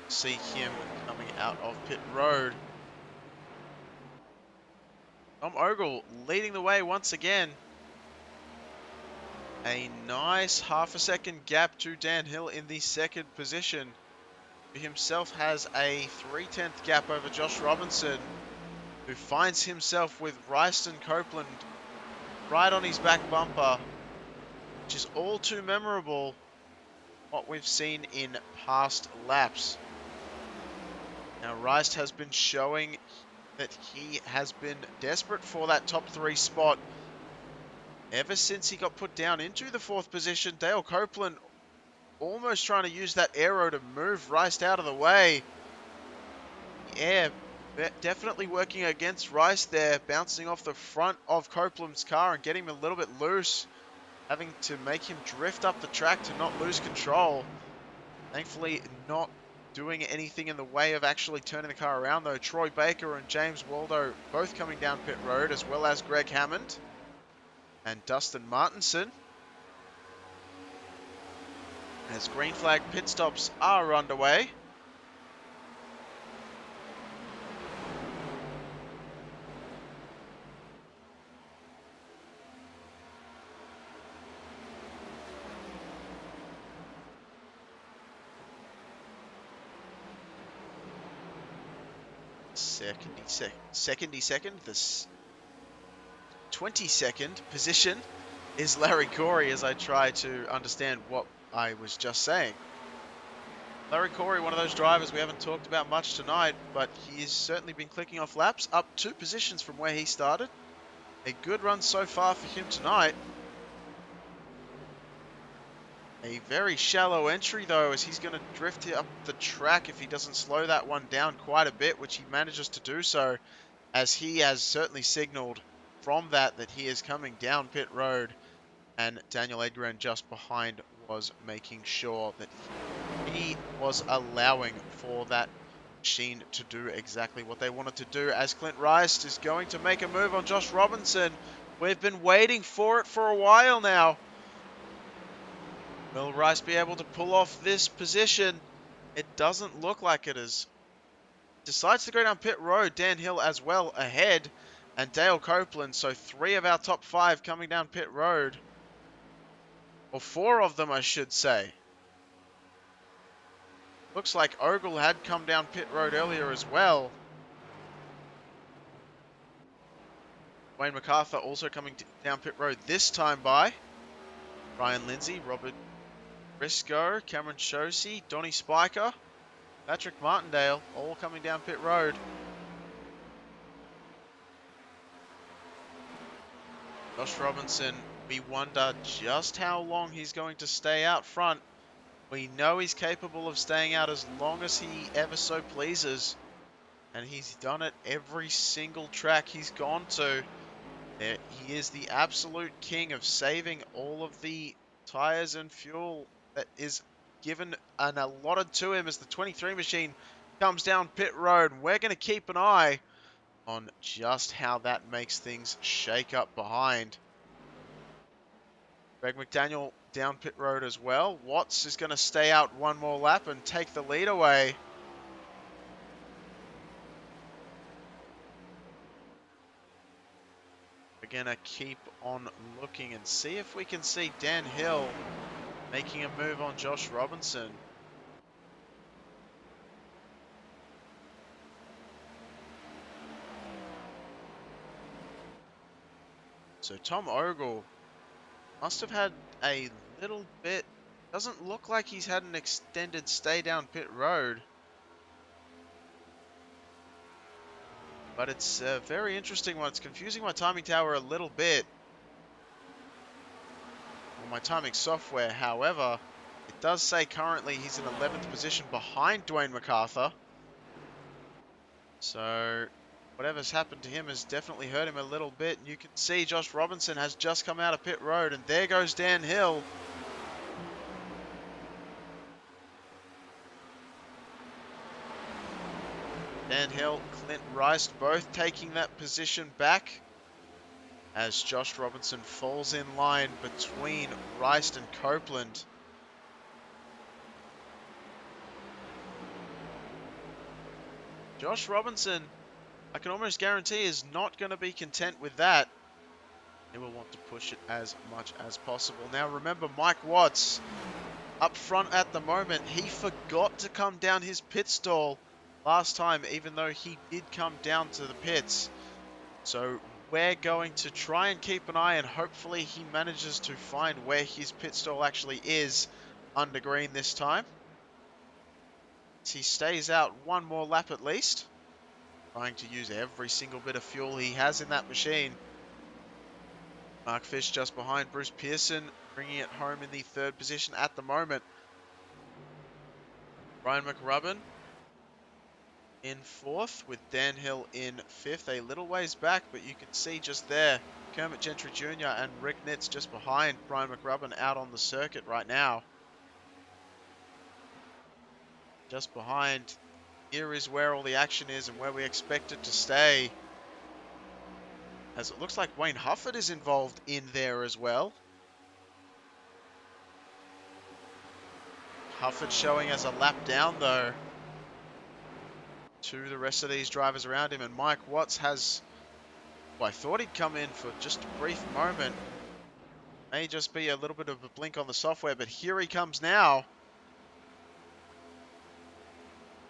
See him coming out of pit road. Tom Ogle leading the way once again. A nice half a second gap to Dan Hill in the second position. He himself has a 3/10 gap over Josh Robinson, who finds himself with Ryston Copeland right on his back bumper, which is all too memorable what we've seen in past laps. Now, Rice has been showing that he has been desperate for that top 3 spot ever since he got put down into the 4th position. Dale Copeland almost trying to use that aero to move Rice out of the way. Yeah, definitely working against Rice there, bouncing off the front of Copeland's car and getting him a little bit loose, having to make him drift up the track to not lose control. Thankfully, not doing anything in the way of actually turning the car around, though. Troy Baker and James Waldo both coming down pit road, as well as Greg Hammond and Dustin Martinson, as green flag pit stops are underway. This 22nd position is Larry Corey, as I try to understand what I was just saying. Larry Corey, one of those drivers we haven't talked about much tonight, but he's certainly been clicking off laps, up 2 positions from where he started. A good run so far for him tonight. A very shallow entry, though, as he's going to drift up the track if he doesn't slow that one down quite a bit, which he manages to do so, as he has certainly signaled from that he is coming down pit road, and Daniel Edgren just behind was making sure that he was allowing for that machine to do exactly what they wanted to do, as Clint Rice is going to make a move on Josh Robinson. We've been waiting for it for a while now. Will Rice be able to pull off this position? It doesn't look like it is. Decides to go down pit road. Dan Hill as well ahead, and Dale Copeland. So 3 of our top 5 coming down pit road. Or 4 of them, I should say. Looks like Ogle had come down pit road earlier as well. Wayne MacArthur also coming down pit road this time by. Ryan Lindsay, Robert Briscoe, Cameron Shosey, Donnie Spiker, Patrick Martindale, all coming down pit road. Josh Robinson, we wonder just how long he's going to stay out front. We know he's capable of staying out as long as he ever so pleases. And he's done it every single track he's gone to. He is the absolute king of saving all of the tires and fuel that is given and allotted to him as the 23 machine comes down pit road. We're going to keep an eye on just how that makes things shake up behind. Greg McDaniel down pit road as well. Watts is going to stay out one more lap and take the lead away. We're going to keep on looking and see if we can see Dan Hill making a move on Josh Robinson. So Tom Ogle must have had a little bit, doesn't look like he's had an extended stay down pit road. But it's a very interesting one. It's confusing my timing tower a little bit. Or my timing software, however, it does say currently he's in 11th position behind Dwayne MacArthur. So whatever's happened to him has definitely hurt him a little bit. And you can see Josh Robinson has just come out of pit road, and there goes Dan Hill. Dan Hill, Clint Rice, both taking that position back as Josh Robinson falls in line between Rice and Copeland. Josh Robinson, I can almost guarantee, is not going to be content with that. He will want to push it as much as possible. Now remember, Mike Watts up front at the moment. He forgot to come down his pit stall last time, even though he did come down to the pits. So we're going to try and keep an eye, and hopefully he manages to find where his pit stall actually is under green this time. He stays out one more lap at least, trying to use every single bit of fuel he has in that machine. Mark Fish just behind Bruce Pearson, bringing it home in the 3rd position at the moment. Brian McRubbin in 4th, with Dan Hill in 5th, a little ways back, but you can see just there, Kermit Gentry Jr. and Rick Nitz just behind Brian McRubbin out on the circuit right now. Just behind, here is where all the action is and where we expect it to stay, as it looks like Wayne Hufford is involved in there as well. Hufford showing as a lap down though to the rest of these drivers around him, and Mike Watts has, well, I thought he'd come in for just a brief moment. May just be a little bit of a blink on the software, but here he comes now.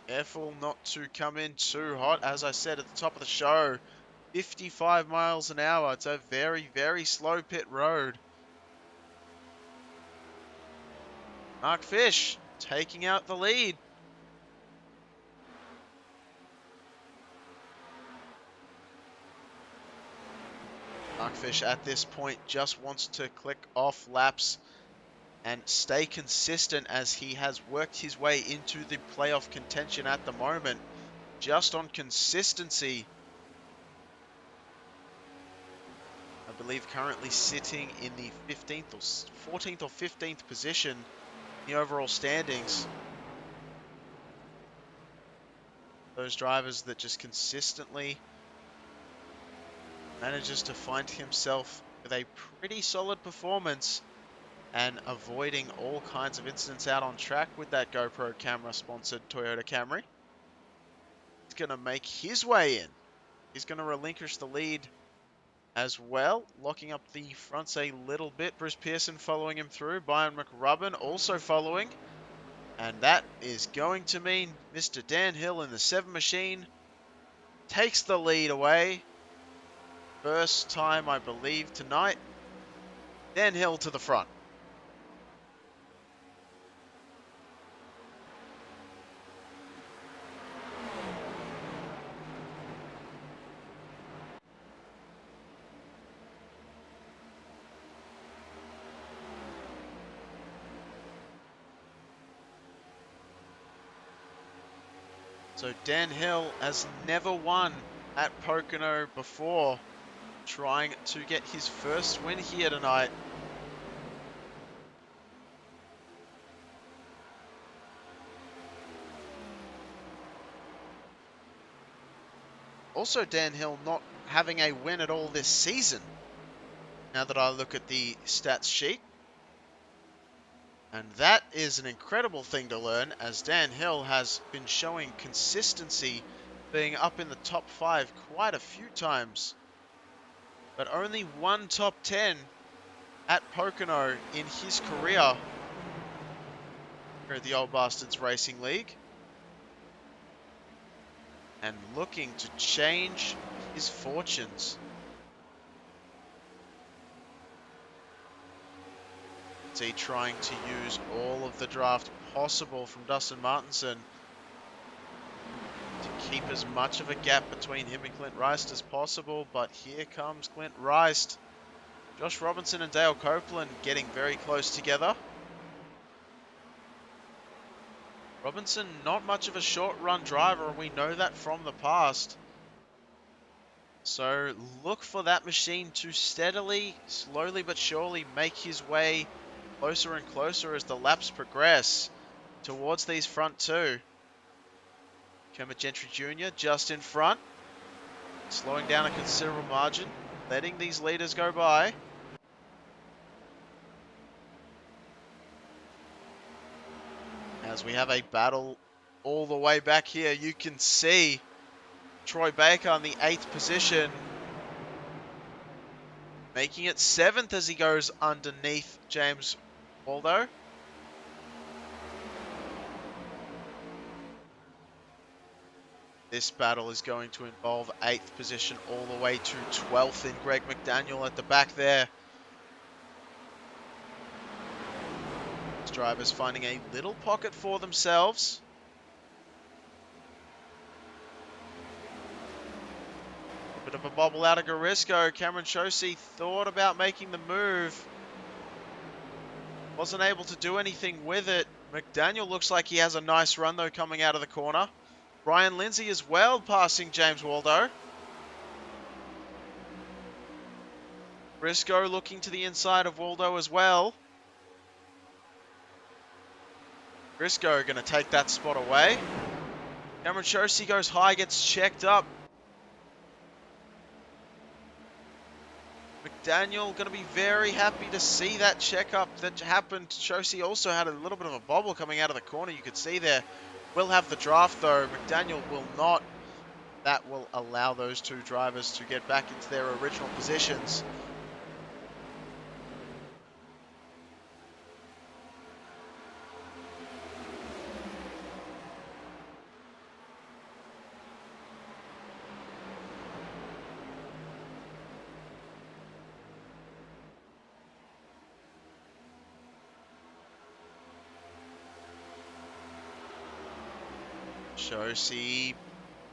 Careful not to come in too hot. As I said at the top of the show, 55 miles an hour. It's a very, very slow pit road. Mark Fish taking out the lead Markfish at this point just wants to click off laps and stay consistent as he has worked his way into the playoff contention at the moment. Just on consistency. I believe currently sitting in the 15th or 14th or 15th position in the overall standings. Those drivers that just consistently manages to find himself with a pretty solid performance and avoiding all kinds of incidents out on track with that GoPro camera sponsored Toyota Camry. He's going to make his way in. He's going to relinquish the lead as well, locking up the fronts a little bit. Bruce Pearson following him through. Byron McRubbin also following. And that is going to mean Mr. Dan Hill in the 7 machine takes the lead away. First time, I believe, tonight. Dan Hill to the front. So Dan Hill has never won at Pocono before, trying to get his first win here tonight. Also, Dan Hill not having a win at all this season, now that I look at the stats sheet. And that is an incredible thing to learn, as Dan Hill has been showing consistency, being up in the top 5 quite a few times. But only one top 10 at Pocono in his career here at the Old Bastards Racing League. And looking to change his fortunes. He trying to use all of the draft possible from Dustin Martinson to keep as much of a gap between him and Clint Rice as possible, but here comes Clint Rice. Josh Robinson and Dale Copeland getting very close together. Robinson not much of a short run driver, and we know that from the past. So look for that machine to steadily, slowly but surely make his way closer and closer as the laps progress towards these front two. Kermit Gentry Jr. just in front, slowing down a considerable margin, letting these leaders go by. As we have a battle all the way back here, you can see Troy Baker in the 8th position, making it 7th as he goes underneath James Waldo. This battle is going to involve 8th position all the way to 12th in Greg McDaniel at the back there. These drivers finding a little pocket for themselves. A bit of a bobble out of Garisco. Cameron Chosey thought about making the move. Wasn't able to do anything with it. McDaniel looks like he has a nice run though coming out of the corner. Brian Lindsay as well passing James Waldo. Briscoe looking to the inside of Waldo as well. Briscoe going to take that spot away. Cameron Chosey goes high, gets checked up. McDaniel going to be very happy to see that checkup that happened. Chosey also had a little bit of a bobble coming out of the corner. You could see there. Will have the draft though. McDaniel will not. That will allow those two drivers to get back into their original positions. Chosey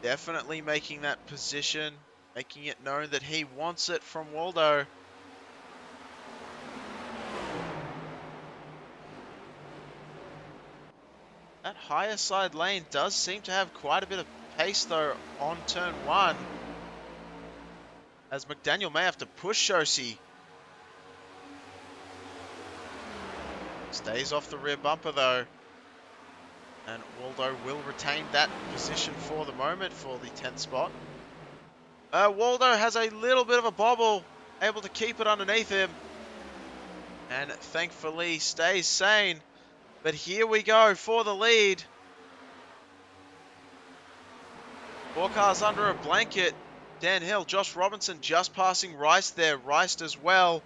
definitely making that position, making it known that he wants it from Waldo. That higher side lane does seem to have quite a bit of pace though on turn 1. As McDaniel may have to push Shosi. Stays off the rear bumper though. And Waldo will retain that position for the moment for the 10th spot. Waldo has a little bit of a bobble, able to keep it underneath him. And thankfully stays sane. But here we go for the lead. 4 cars under a blanket. Dan Hill, Josh Robinson just passing Rice there. Rice as well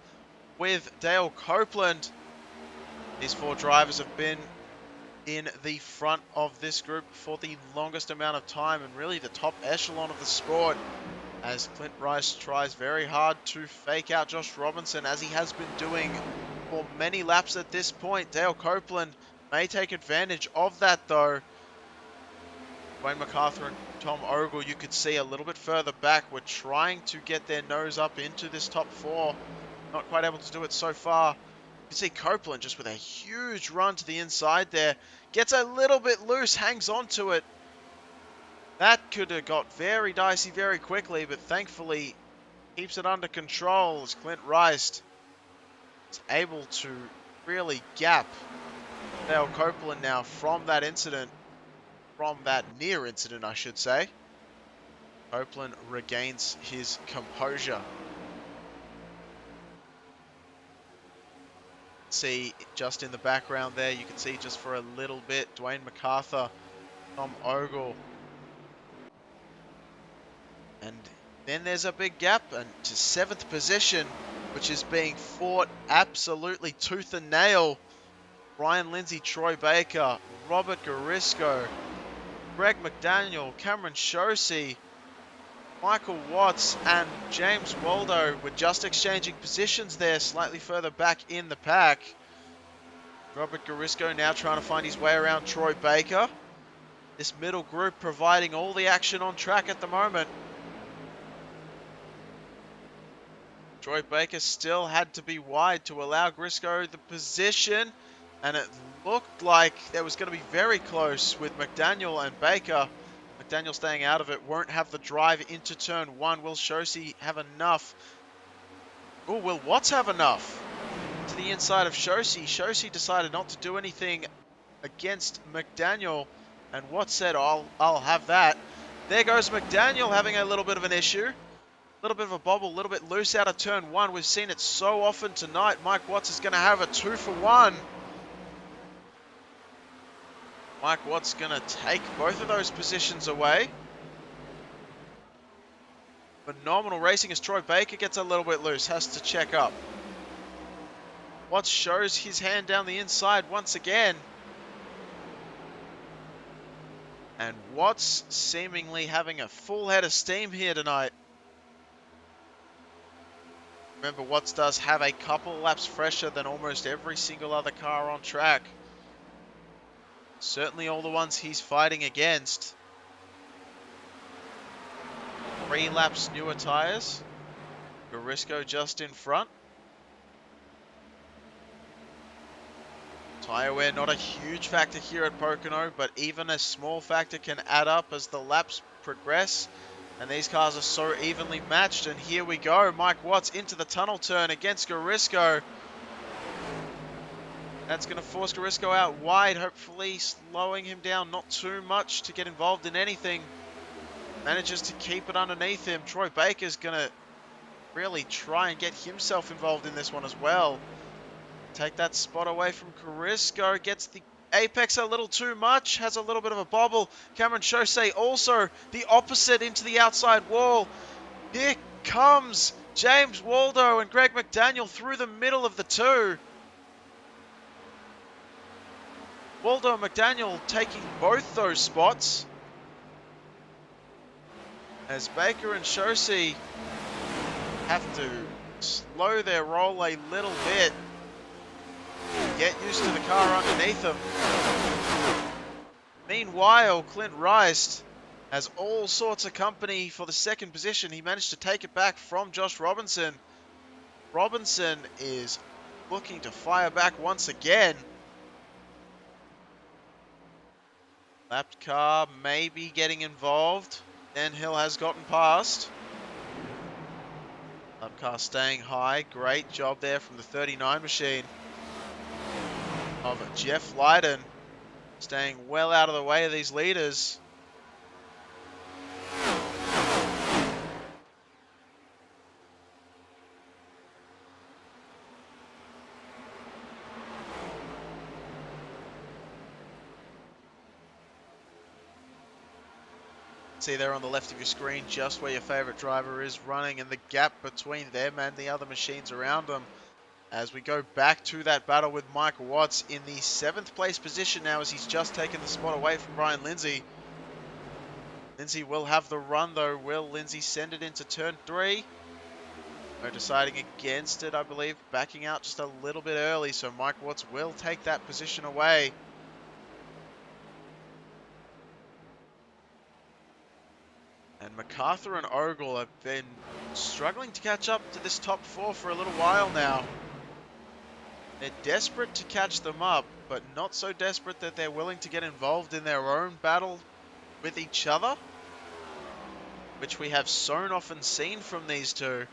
with Dale Copeland. These 4 drivers have been in the front of this group for the longest amount of time and really the top echelon of the sport, as Clint Rice tries very hard to fake out Josh Robinson, as he has been doing for many laps at this point. Dale Copeland may take advantage of that though. Wayne MacArthur and Tom Ogle, you could see a little bit further back, were trying to get their nose up into this top 4. Not quite able to do it so far. You see Copeland just with a huge run to the inside there. Gets a little bit loose, hangs on to it. That could have got very dicey very quickly, but thankfully keeps it under control as Clint Rice is able to really gap Dale Copeland now from that incident. From that near incident, I should say. Copeland regains his composure. See just in the background there, you can see just for a little bit Dwayne MacArthur, Tom Ogle, and then there's a big gap and to 7th position, which is being fought absolutely tooth and nail. Ryan Lindsay, Troy Baker, Robert Garisco, Greg McDaniel, Cameron Shosi, Michael Watts and James Waldo were just exchanging positions there, slightly further back in the pack. Robert Garisco now trying to find his way around Troy Baker. This middle group providing all the action on track at the moment. Troy Baker still had to be wide to allow Garisco the position, and it looked like that was going to be very close with McDaniel and Baker. McDaniel staying out of it, won't have the drive into turn 1. Will Shosi have enough? Oh, will Watts have enough? To the inside of Shosi. Shosi decided not to do anything against McDaniel, and Watts said, I'll have that. There goes McDaniel having a little bit of an issue. A little bit of a bobble, a little bit loose out of turn 1. We've seen it so often tonight. Mike Watts is going to have a 2-for-1. Mike Watts going to take both of those positions away. Phenomenal racing as Troy Baker gets a little bit loose, has to check up. Watts shows his hand down the inside once again. And Watts seemingly having a full head of steam here tonight. Remember, Watts does have a couple laps fresher than almost every single other car on track. Certainly all the ones he's fighting against. 3 laps newer tyres. Garisco just in front. Tyre wear not a huge factor here at Pocono, but even a small factor can add up as the laps progress. And these cars are so evenly matched. And here we go. Mike Watts into the tunnel turn against Garisco. That's going to force Garisco out wide, hopefully slowing him down not too much to get involved in anything. Manages to keep it underneath him. Troy Baker's going to really try and get himself involved in this one as well. Take that spot away from Garisco. Gets the apex a little too much. Has a little bit of a bobble. Cameron Chaussee also the opposite into the outside wall. Here comes James Waldo and Greg McDaniel through the middle of the two. Waldo and McDaniel taking both those spots. As Baker and Chaussee have to slow their roll a little bit. Get used to the car underneath them. Meanwhile, Clint Rice has all sorts of company for the second position. He managed to take it back from Josh Robinson. Robinson is looking to fire back once again. Lapped car maybe getting involved. Dan Hill has gotten past. Lap car staying high. Great job there from the 39 machine of Jeff Lydon. Staying well out of the way of these leaders. See there on the left of your screen just where your favorite driver is running and the gap between them and the other machines around them. As we go back to that battle with Mike Watts in the 7th place position now, as he's just taken the spot away from Brian Lindsay. Lindsay will have the run though. Will Lindsay send it into turn 3? No, deciding against it, I believe. Backing out just a little bit early, so Mike Watts will take that position away. And MacArthur and Ogle have been struggling to catch up to this top 4 for a little while now. They're desperate to catch them up, but not so desperate that they're willing to get involved in their own battle with each other, which we have so often seen from these two.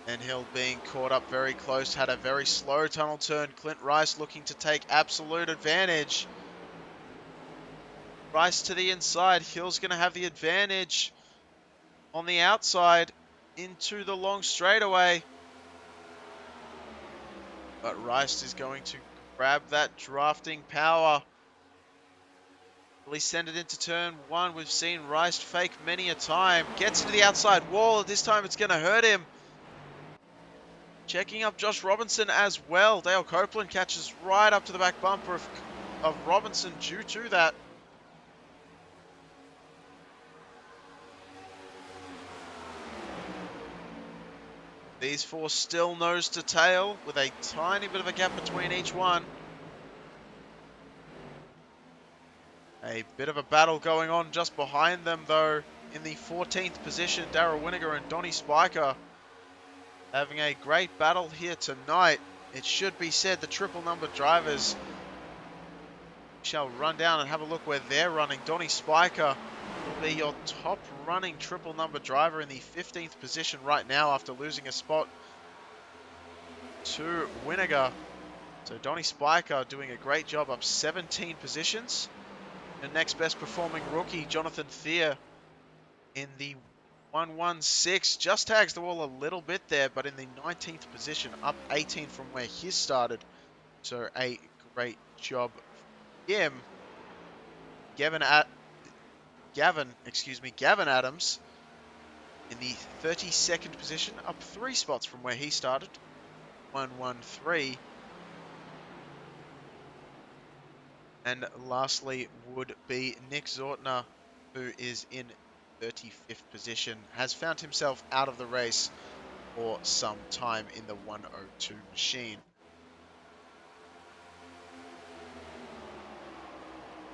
And Hill being caught up very close, had a very slow tunnel turn. Clint Rice looking to take absolute advantage. Rice to the inside. Hill's going to have the advantage on the outside into the long straightaway. But Rice is going to grab that drafting power. Will he send it into turn 1? We've seen Rice fake many a time. Gets into the outside wall. This time it's going to hurt him. Checking up Josh Robinson as well. Dale Copeland catches right up to the back bumper of Robinson due to that. These 4 still nose to tail with a tiny bit of a gap between each one. A bit of a battle going on just behind them though. In the 14th position, Darryl Winiger and Donnie Spiker having a great battle here tonight. It should be said the triple number drivers shall run down and have a look where they're running. Donnie Spiker will be your top running triple number driver in the 15th position right now after losing a spot to Winiger. So Donnie Spiker doing a great job, up 17 positions. The next best performing rookie, Jonathan Thier, in the 116, just tags the wall a little bit there, but in the 19th position, up 18 from where he started. So a great job for him. Gavin Adams in the 32nd position, up 3 spots from where he started. 113. And lastly would be Nick Zortner, who is in 35th position, has found himself out of the race for some time in the 102 machine.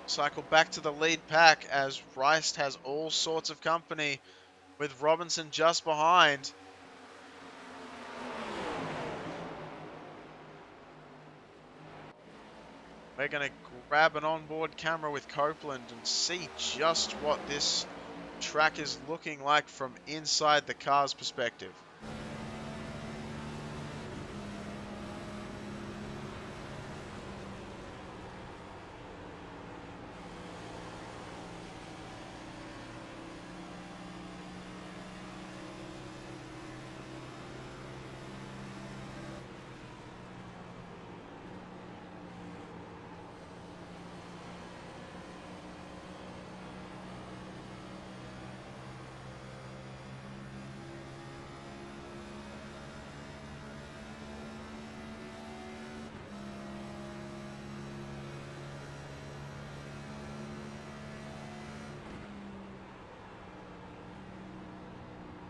Cycle back to the lead pack as Rice has all sorts of company with Robinson just behind. We're going to grab an onboard camera with Copeland and see just what this track is looking like from inside the car's perspective.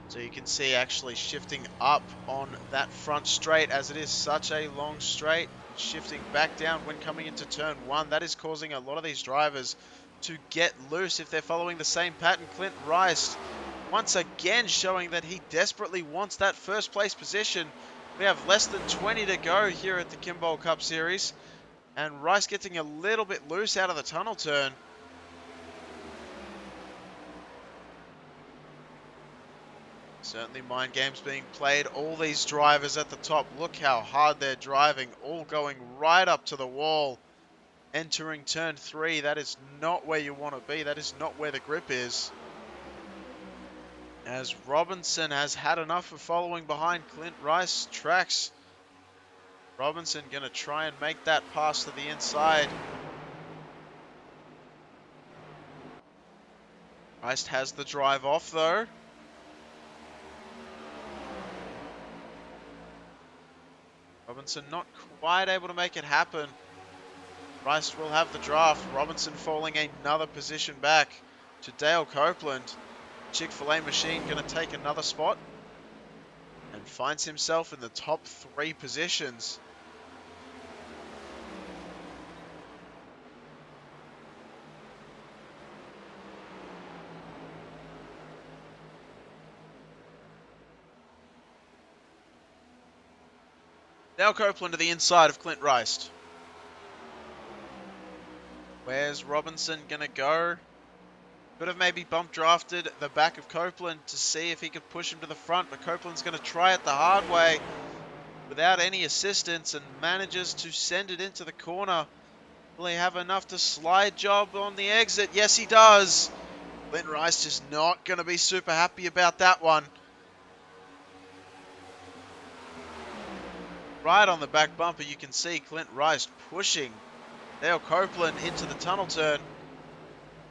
So you can see actually shifting up on that front straight, as it is such a long straight. shifting back down when coming into turn 1. That is causing a lot of these drivers to get loose if they're following the same pattern. Clint Rice once again showing that he desperately wants that first place position. We have less than 20 to go here at the Kimball Cup Series, and Rice getting a little bit loose out of the tunnel turn. Certainly mind games being played. All these drivers at the top, look how hard they're driving, all going right up to the wall. Entering turn 3, that is not where you want to be. That is not where the grip is. As Robinson has had enough of following behind Clint Rice tracks. Robinson going to try and make that pass to the inside. Rice has the drive off though. Robinson not quite able to make it happen. Rice will have the draft. Robinson falling another position back to Dale Copeland. Chick-fil-A machine going to take another spot and finds himself in the top 3 positions. Dale Copeland to the inside of Clint Rice. Where's Robinson going to go? Could have maybe bump drafted the back of Copeland to see if he could push him to the front, but Copeland's going to try it the hard way without any assistance and manages to send it into the corner. Will he have enough to slide job on the exit? Yes, he does. Clint Rice just not going to be super happy about that one. Right on the back bumper, you can see Clint Rice pushing Dale Copeland into the tunnel turn.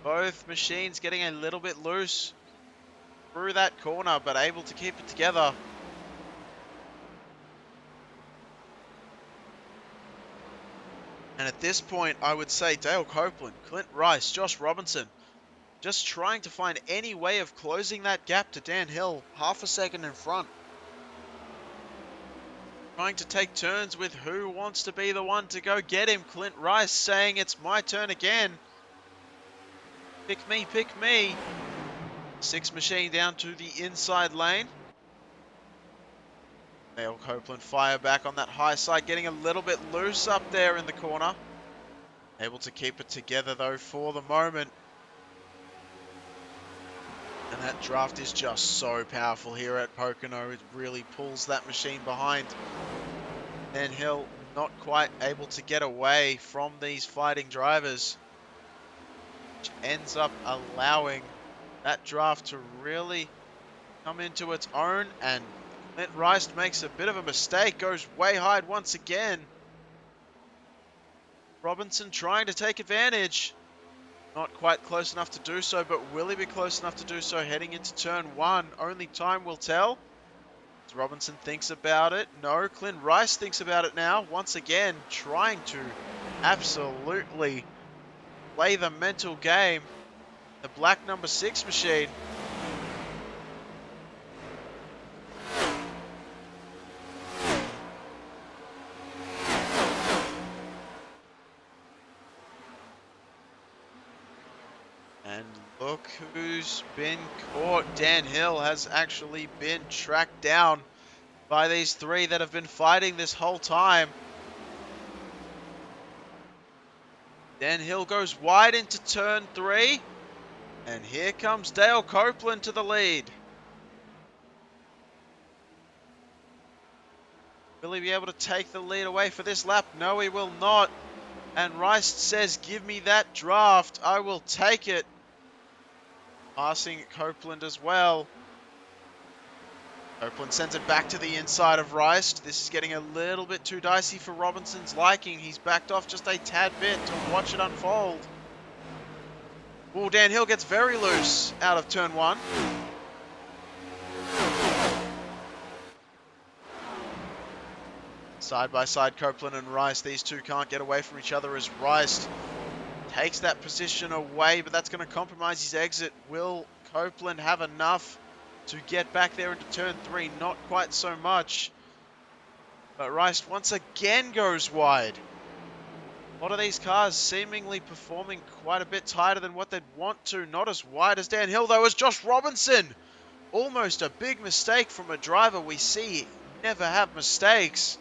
Both machines getting a little bit loose through that corner, but able to keep it together. And at this point, I would say Dale Copeland, Clint Rice, Josh Robinson, just trying to find any way of closing that gap to Dan Hill, half a second in front. Trying to take turns with who wants to be the one to go get him. Clint Rice saying it's my turn again. Pick me, pick me. 6 machine down to the inside lane. Dale Copeland fire back on that high side, getting a little bit loose up there in the corner. Able to keep it together though for the moment. And that draft is just so powerful here at Pocono. It really pulls that machine behind. Dan Hill not quite able to get away from these fighting drivers, which ends up allowing that draft to really come into its own. And Clint Rice makes a bit of a mistake, goes way high once again. Robinson trying to take advantage. Not quite close enough to do so, but will he be close enough to do so heading into turn 1? Only time will tell. As Robinson thinks about it. No, Clint Rice thinks about it now. Once again, trying to absolutely play the mental game. The black number 6 machine. And look who's been caught. Dan Hill has actually been tracked down by these 3 that have been fighting this whole time. Dan Hill goes wide into turn 3. And here comes Dale Copeland to the lead. Will he be able to take the lead away for this lap? No, he will not. And Rice says, give me that draft. I will take it. Passing Copeland as well. Copeland sends it back to the inside of Rice. This is getting a little bit too dicey for Robinson's liking. He's backed off just a tad bit to watch it unfold. Oh, Dan Hill gets very loose out of turn 1. Side by side, Copeland and Rice. These 2 can't get away from each other as Rice takes that position away, but that's going to compromise his exit. Will Copeland have enough to get back there into turn 3? Not quite so much. But Rice once again goes wide. A lot of these cars seemingly performing quite a bit tighter than what they'd want to. Not as wide as Dan Hill, though, as Josh Robinson. Almost a big mistake from a driver we see never have mistakes.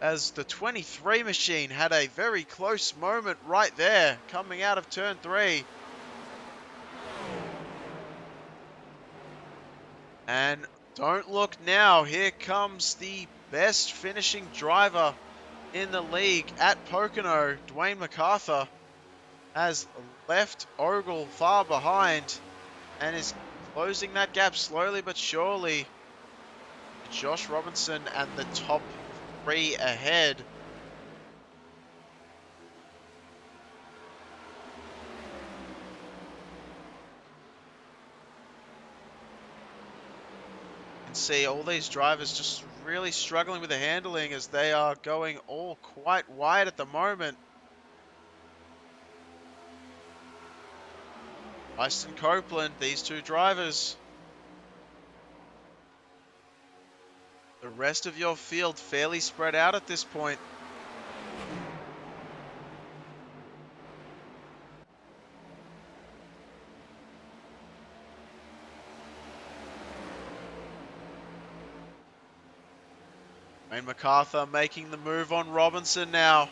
As the 23 machine had a very close moment right there, coming out of turn 3. And don't look now, here comes the best finishing driver in the league at Pocono. Dwayne MacArthur has left Ogle far behind and is closing that gap slowly but surely. Josh Robinson and the top 3 ahead. You can see all these drivers just really struggling with the handling as they are going all quite wide at the moment. Easton Copeland, these two drivers. The rest of your field fairly spread out at this point. Wayne MacArthur making the move on Robinson now.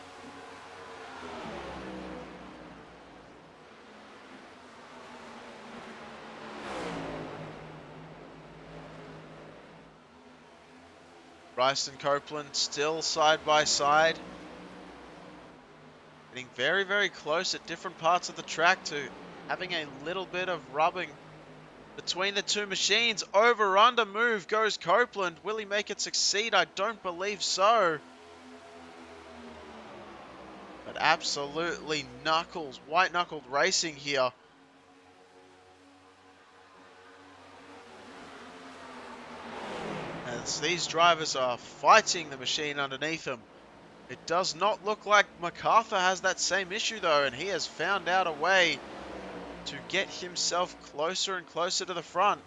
Rice and Copeland still side by side. Getting very, very close at different parts of the track to having a little bit of rubbing between the two machines. Over under move goes Copeland. Will he make it succeed? I don't believe so. But absolutely knuckles, white knuckled racing here. As these drivers are fighting the machine underneath them. It does not look like MacArthur has that same issue though, and he has found out a way to get himself closer and closer to the front.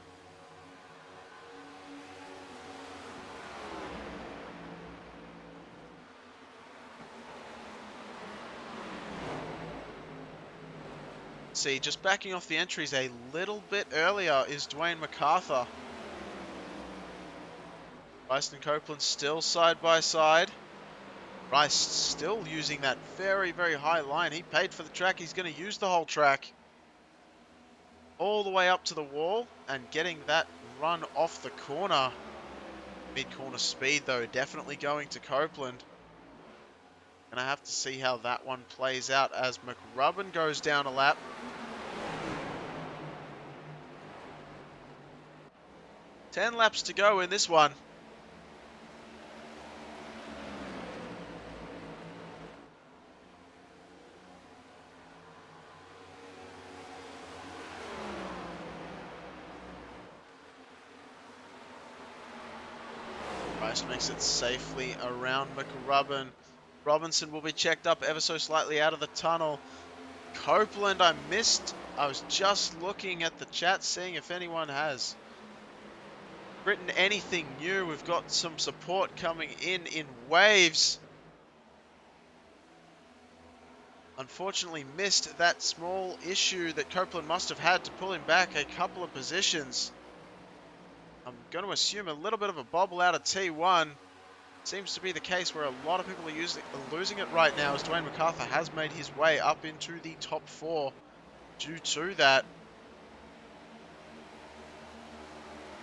See, just backing off the entries a little bit earlier is Dwayne MacArthur. Rice and Copeland still side by side. Rice still using that very, very high line. He paid for the track. He's going to use the whole track. All the way up to the wall and getting that run off the corner. Mid-corner speed, though, definitely going to Copeland. And I have to see how that one plays out as McRubbin goes down a lap. Ten laps to go in this one. Rice makes it safely around McRubbin. Robinson will be checked up ever so slightly out of the tunnel. Copeland, I missed. I was just looking at the chat, seeing if anyone has written anything new. We've got some support coming in waves. Unfortunately missed that small issue that Copeland must have had to pull him back a couple of positions. I'm going to assume a little bit of a bobble out of T1. Seems to be the case where a lot of people are losing it right now, as Dwayne MacArthur has made his way up into the top 4 due to that.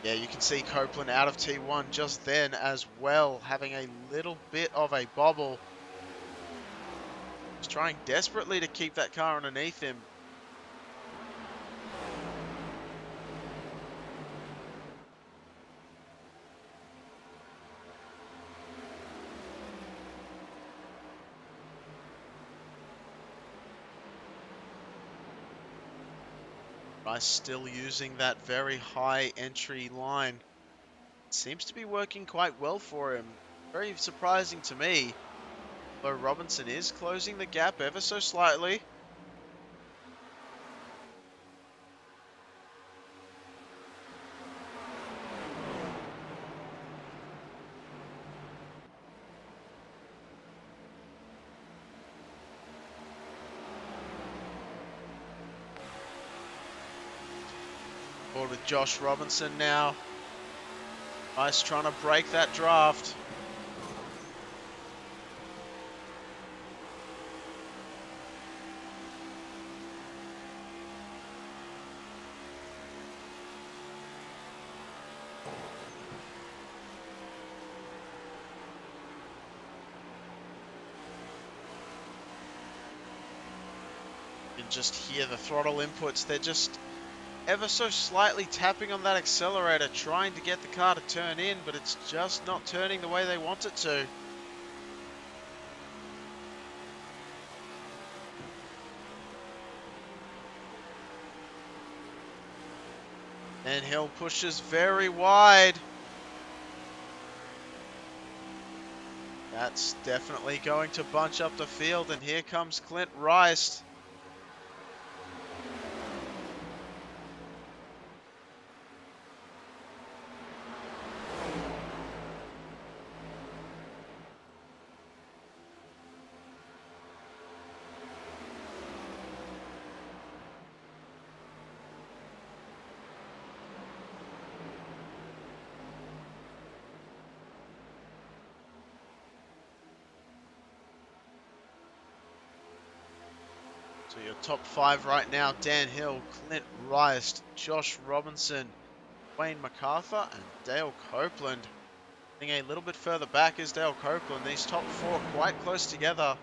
Yeah, you can see Copeland out of T1 just then as well, having a little bit of a bobble. He's trying desperately to keep that car underneath him. Rice still using that very high entry line. Seems to be working quite well for him. Very surprising to me. Though Robinson is closing the gap ever so slightly. forward with Josh Robinson now. Rice trying to break that draft. You can just hear the throttle inputs. They're just ever so slightly tapping on that accelerator, trying to get the car to turn in, but it's just not turning the way they want it to. And Hill pushes very wide. That's definitely going to bunch up the field, and here comes Clint Rice. So your top five right now: Dan Hill, Clint Rice, Josh Robinson, Wayne MacArthur, and Dale Copeland. Getting a little bit further back is Dale Copeland. These top four quite close together.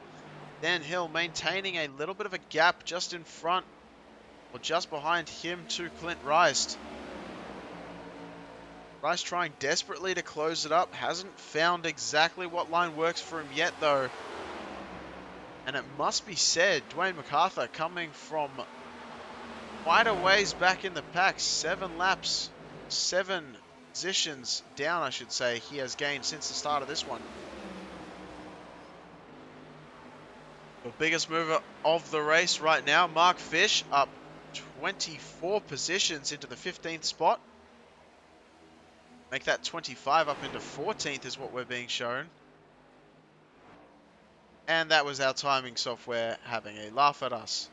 Dan Hill maintaining a little bit of a gap just in front, or just behind him, to Clint Rice. Rice trying desperately to close it up. Hasn't found exactly what line works for him yet, though. And it must be said, Dwayne MacArthur coming from quite a ways back in the pack. 7 laps, 7 positions down, I should say, he has gained since the start of this one. The biggest mover of the race right now, Mark Fish, up 24 positions into the 15th spot. Make that 25 up into 14th is what we're being shown. And that was our timing software having a laugh at us,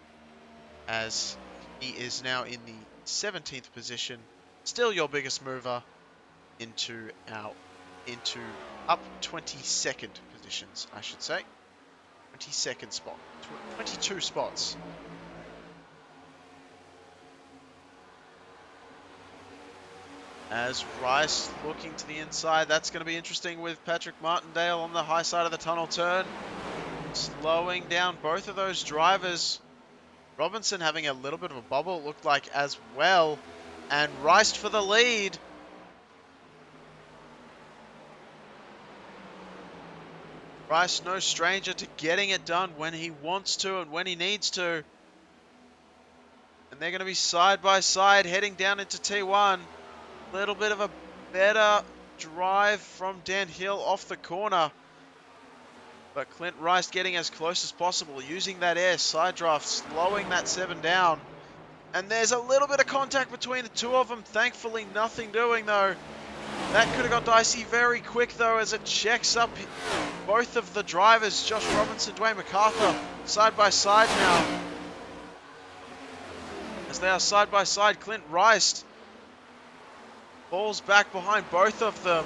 as he is now in the 17th position. Still your biggest mover into up 22nd positions, I should say. 22nd spot. 22 spots. As Rice looking to the inside, that's going to be interesting with Patrick Martindale on the high side of the tunnel turn. Slowing down both of those drivers. Robinson having a little bit of a bubble, it looked like, as well. And Rice for the lead. Rice no stranger to getting it done when he wants to and when he needs to. And they're going to be side by side heading down into T1. Little bit of a better drive from Dan Hill off the corner. But Clint Rice getting as close as possible, using that air side draft, slowing that 7 down. And there's a little bit of contact between the two of them. Thankfully, nothing doing, though. That could have got dicey very quick, though, as it checks up both of the drivers. Josh Robinson, Dwayne MacArthur, side by side now. As they are side by side, Clint Rice falls back behind both of them.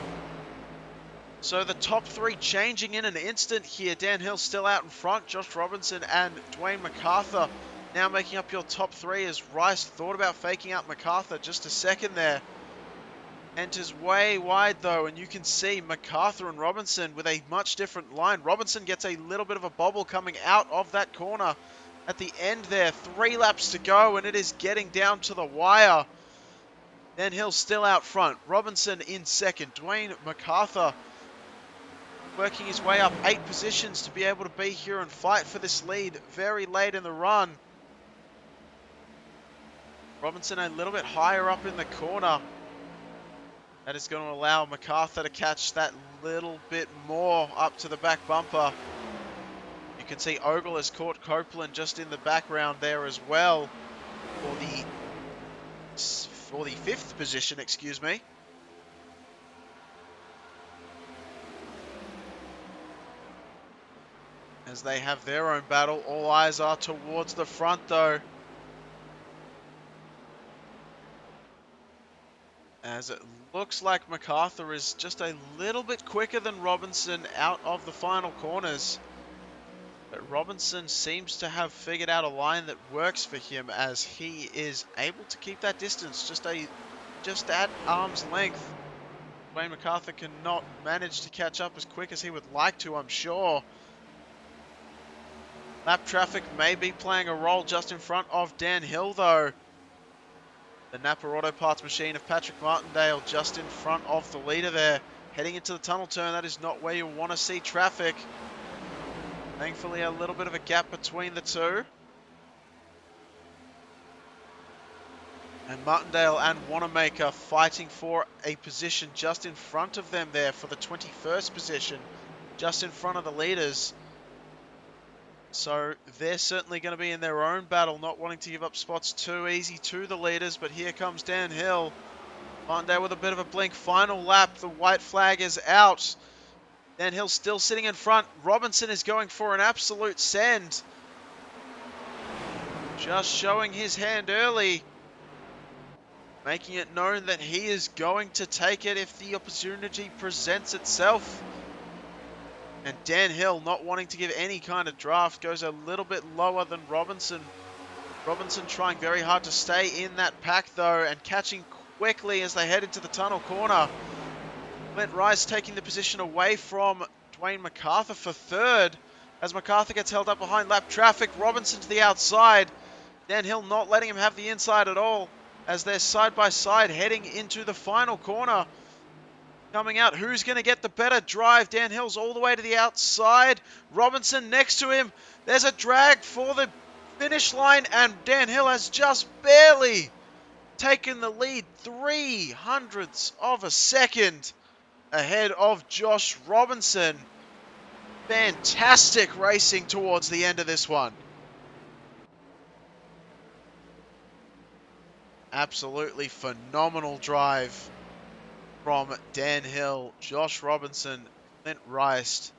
So the top 3 changing in an instant here. Dan Hill still out in front. Josh Robinson and Dwayne MacArthur now making up your top 3, as Rice thought about faking out MacArthur just a second there. Enters way wide, though, and you can see MacArthur and Robinson with a much different line. Robinson gets a little bit of a bobble coming out of that corner at the end there. 3 laps to go, and it is getting down to the wire. Dan Hill still out front. Robinson in second. Dwayne MacArthur working his way up 8 positions to be able to be here and fight for this lead very late in the run. Robinson a little bit higher up in the corner. That is going to allow MacArthur to catch that little bit more up to the back bumper. You can see Ogle has caught Copeland just in the background there as well for the 5th position, excuse me. As they have their own battle, all eyes are towards the front, though. as it looks like MacArthur is just a little bit quicker than Robinson out of the final corners. But Robinson seems to have figured out a line that works for him as he is able to keep that distance just at arm's length. Wayne MacArthur cannot manage to catch up as quick as he would like to, I'm sure. Lap traffic may be playing a role just in front of Dan Hill, though. The Napa Auto Parts machine of Patrick Martindale just in front of the leader there. Heading into the tunnel turn, that is not where you want to see traffic. Thankfully, a little bit of a gap between the two. And Martindale and Wanamaker fighting for a position just in front of them there for the 21st position, just in front of the leaders. So they're certainly going to be in their own battle, not wanting to give up spots too easy to the leaders. But here comes Dan Hill. Martindale with a bit of a blink. Final lap. The white flag is out. Dan Hill still sitting in front. Robinson is going for an absolute send. Just showing his hand early. Making it known that he is going to take it if the opportunity presents itself. And Dan Hill, not wanting to give any kind of draft, goes a little bit lower than Robinson. Robinson trying very hard to stay in that pack, though, and catching quickly as they head into the tunnel corner. Clint Rice taking the position away from Dwayne MacArthur for third. As MacArthur gets held up behind lap traffic, Robinson to the outside. Dan Hill not letting him have the inside at all, as they're side by side heading into the final corner. Coming out, who's going to get the better drive? Dan Hill's all the way to the outside. Robinson next to him. There's a drag for the finish line, and Dan Hill has just barely taken the lead, 0.03 of a second ahead of Josh Robinson. Fantastic racing towards the end of this one. Absolutely phenomenal drive from Dan Hill, Josh Robinson, Clint Rice,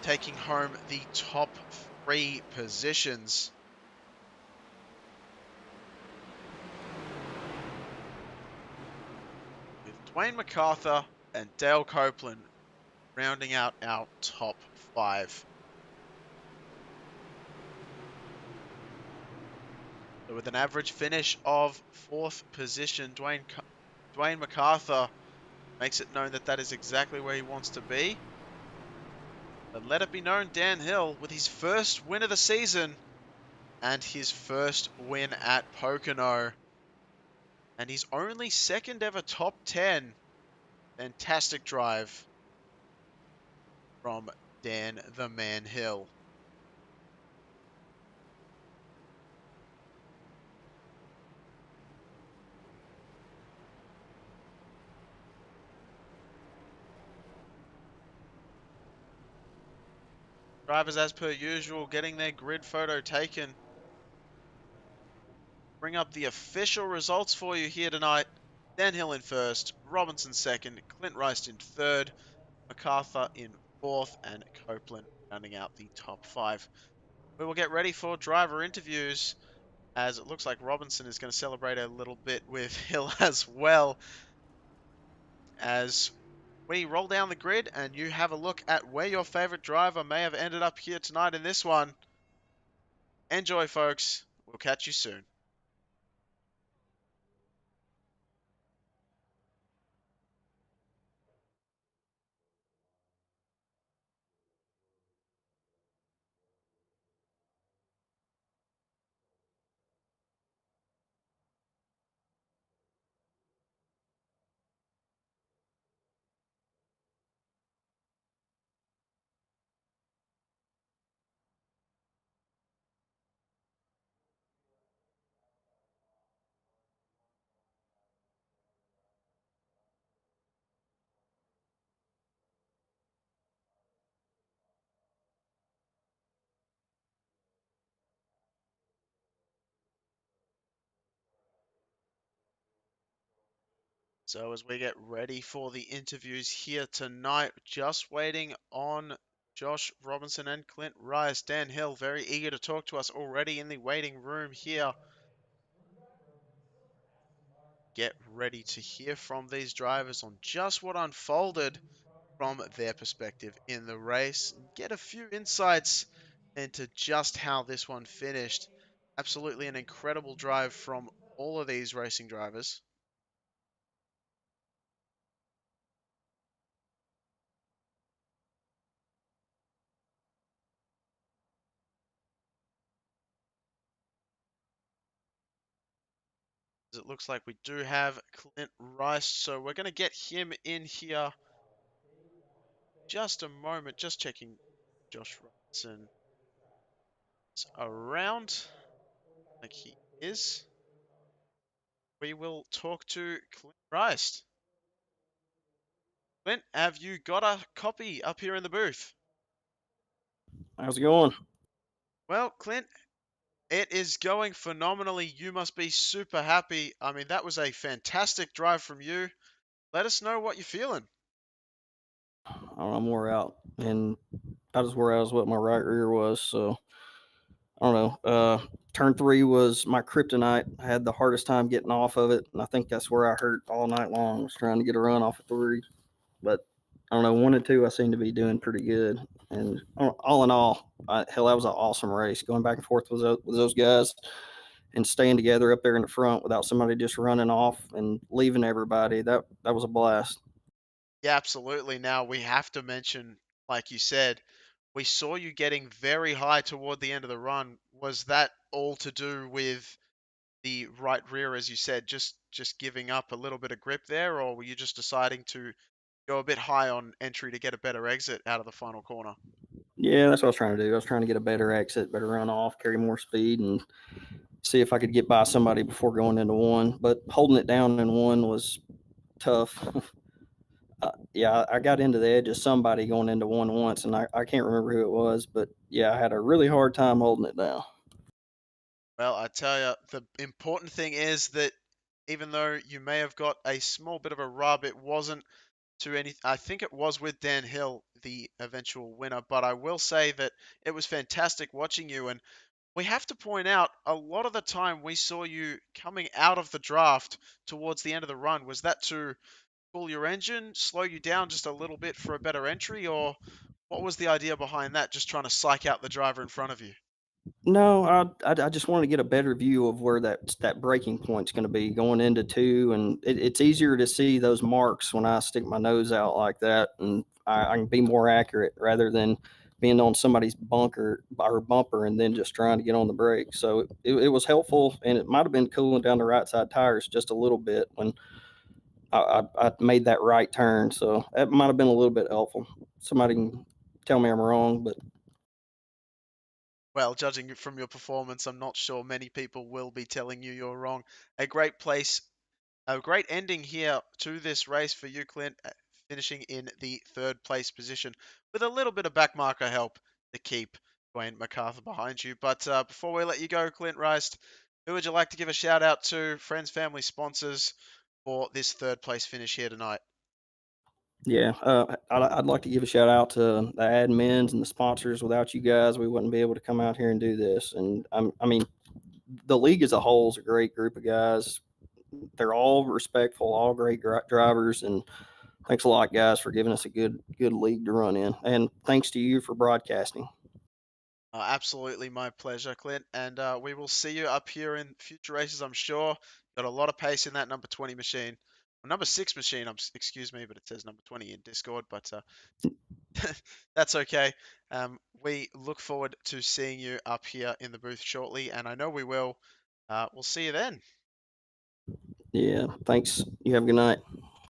taking home the top 3 positions. With Dwayne MacArthur and Dale Copeland rounding out our top 5. So with an average finish of 4th position, Dwayne MacArthur makes it known that that is exactly where he wants to be. But let it be known, Dan Hill, with his first win of the season and his first win at Pocono, and his only second ever top 10. Fantastic drive from Dan the Man Hill. Drivers, as per usual, getting their grid photo taken. Bring up the official results for you here tonight. Dan Hill in first, Robinson second, Clint Rice in third, MacArthur in fourth, and Copeland rounding out the top 5. We will get ready for driver interviews, as it looks like Robinson is going to celebrate a little bit with Hill as well, as we roll down the grid and you have a look at where your favorite driver may have ended up here tonight in this one. Enjoy, folks. We'll catch you soon. So as we get ready for the interviews here tonight, just waiting on Josh Robinson and Clint Rice. Dan Hill, very eager to talk to us already in the waiting room here. get ready to hear from these drivers on just what unfolded from their perspective in the race and get a few insights into just how this one finished. Absolutely an incredible drive from all of these racing drivers. It looks like we do have Clint Rice, so we're going to get him in here just a moment, just checking Josh Robinson is around, like he is. We will talk to Clint Rice. Clint, have you got a copy up here in the booth? How's it going? Well, Clint, it is going phenomenally. You must be super happy. I mean, that was a fantastic drive from you. Let us know what you're feeling. I'm wore out, and I just wore out as what my right rear was. So I don't know. Turn three was my kryptonite. I had the hardest time getting off of it, and I think that's where I hurt all night long. Was trying to get a run off of three, but I don't know. One and two, I seem to be doing pretty good. And all in all, hell, that was an awesome race. Going back and forth with those guys and staying together up there in the front without somebody just running off and leaving everybody. That was a blast. Yeah, absolutely. Now, we have to mention, like you said, we saw you getting very high toward the end of the run. Was that all to do with the right rear, as you said, just giving up a little bit of grip there, or were you just deciding to go a bit high on entry to get a better exit out of the final corner? Yeah, that's what I was trying to do. I was trying to get a better exit, better run off, carry more speed, and see if I could get by somebody before going into one. But holding it down in one was tough. Yeah, I got into the edge of somebody going into one once, and I can't remember who it was, but yeah, I had a really hard time holding it down. Well, I tell you, the important thing is that even though you may have got a small bit of a rub, it wasn't to any. I think it was with Dan Hill, the eventual winner, but I will say that it was fantastic watching you. And we have to point out a lot of the time we saw you coming out of the draft towards the end of the run. Was that to cool your engine, slow you down just a little bit for a better entry, or what was the idea behind that? Just trying to psych out the driver in front of you? No, I just want to get a better view of where that breaking point's going to be going into two, and it's easier to see those marks when I stick my nose out like that, and I can be more accurate rather than being on somebody's bunker or bumper and then just trying to get on the brake. So it was helpful, and it might have been cooling down the right side tires just a little bit when I made that right turn. So that might have been a little bit helpful. Somebody can tell me I'm wrong, but Well, judging from your performance, I'm not sure many people will be telling you you're wrong. A great place, a great ending here to this race for you, Clint, finishing in the third place position with a little bit of backmarker help to keep Dwayne MacArthur behind you. But before we let you go, Clint Rice, who would you like to give a shout out to, friends, family, sponsors, for this third place finish here tonight? yeah, I'd like to give a shout out to the admins and the sponsors. Without you guys, we wouldn't be able to come out here and do this. And I mean, the league as a whole is a great group of guys. They're all respectful, all great drivers, and thanks a lot, guys, for giving us a good league to run in. And thanks to you for broadcasting. Absolutely my pleasure, Clint. And we will see you up here in future races, I'm sure. Got a lot of pace in that number 20 machine. Well, number 6 machine, excuse me, but it says number 20 in Discord, but that's okay. We look forward to seeing you up here in the booth shortly, and I know we will. We'll see you then. Yeah, thanks. You have a good night.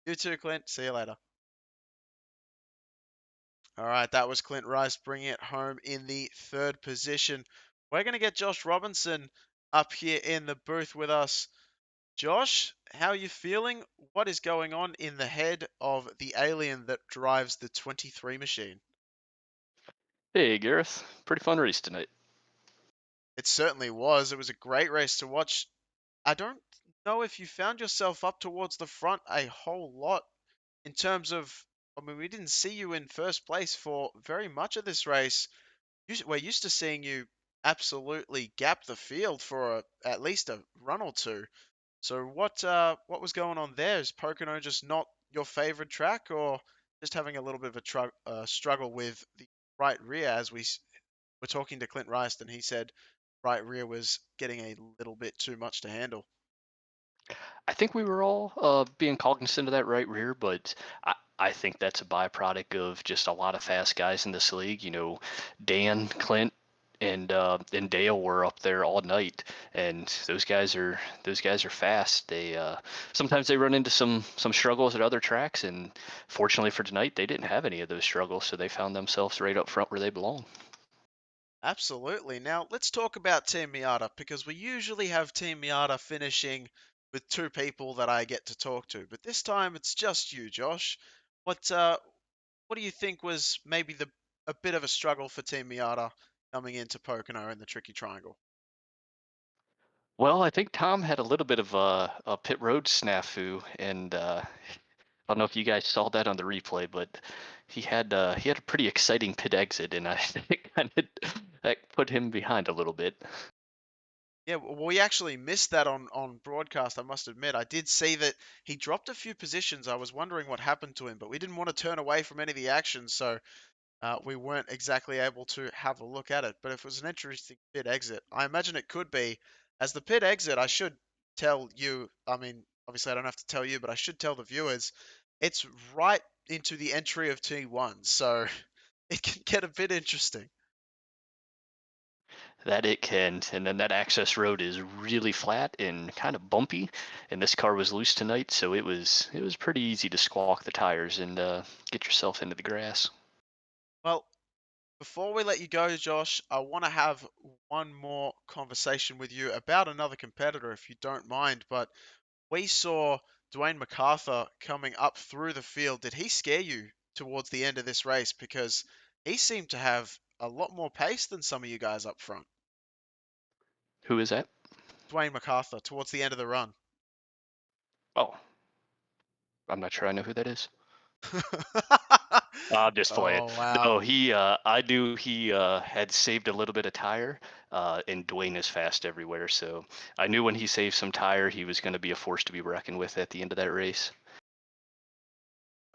You too, Clint. See you later. All right, that was Clint Rice bringing it home in the third position. We're going to get Josh Robinson up here in the booth with us. Josh, how are you feeling? What is going on in the head of the alien that drives the 23 machine? Hey, Gareth. Pretty fun race tonight. It certainly was. It was a great race to watch. I don't know if you found yourself up towards the front a whole lot in terms of, I mean, we didn't see you in first place for very much of this race. We're used to seeing you absolutely gap the field for at least a run or two. So what was going on there? Is Pocono just not your favorite track, or just having a little bit of a struggle with the right rear? As were talking to Clint Rice, and he said right rear was getting a little bit too much to handle. I think we were all being cognizant of that right rear, but I think that's a byproduct of just a lot of fast guys in this league. You know, Dan, Clint, and Dale were up there all night, and those guys are fast. They sometimes they run into some struggles at other tracks, and fortunately for tonight, they didn't have any of those struggles, so they found themselves right up front where they belong. Absolutely. Now let's talk about Team Miata, because we usually have Team Miata finishing with two people that I get to talk to, but this time it's just you, Josh. What do you think was maybe a bit of a struggle for Team Miata coming into Pocono in the Tricky Triangle? Well, I think Tom had a little bit of a pit road snafu, and I don't know if you guys saw that on the replay, but he had a pretty exciting pit exit, and I think kind of that put him behind a little bit. Yeah, we actually missed that on broadcast, I must admit. I did see that he dropped a few positions. I was wondering what happened to him, but we didn't want to turn away from any of the action, so we weren't exactly able to have a look at it. But if it was an interesting pit exit, I imagine it could be. As the pit exit, I should tell you, I mean, obviously I don't have to tell you, but I should tell the viewers, it's right into the entry of T1, so it can get a bit interesting. That it can, and then that access road is really flat and kind of bumpy, and this car was loose tonight, so it was pretty easy to squawk the tires and get yourself into the grass. Well, before we let you go, Josh, I want to have one more conversation with you about another competitor, if you don't mind. But we saw Dwayne MacArthur coming up through the field. Did he scare you towards the end of this race? Because he seemed to have a lot more pace than some of you guys up front. Who is that? Dwayne MacArthur towards the end of the run. Oh, I'm not sure I know who that is. I'm just playing. Oh, wow. No, I knew he had saved a little bit of tire, and Dwayne is fast everywhere. So I knew when he saved some tire, he was going to be a force to be reckoned with at the end of that race.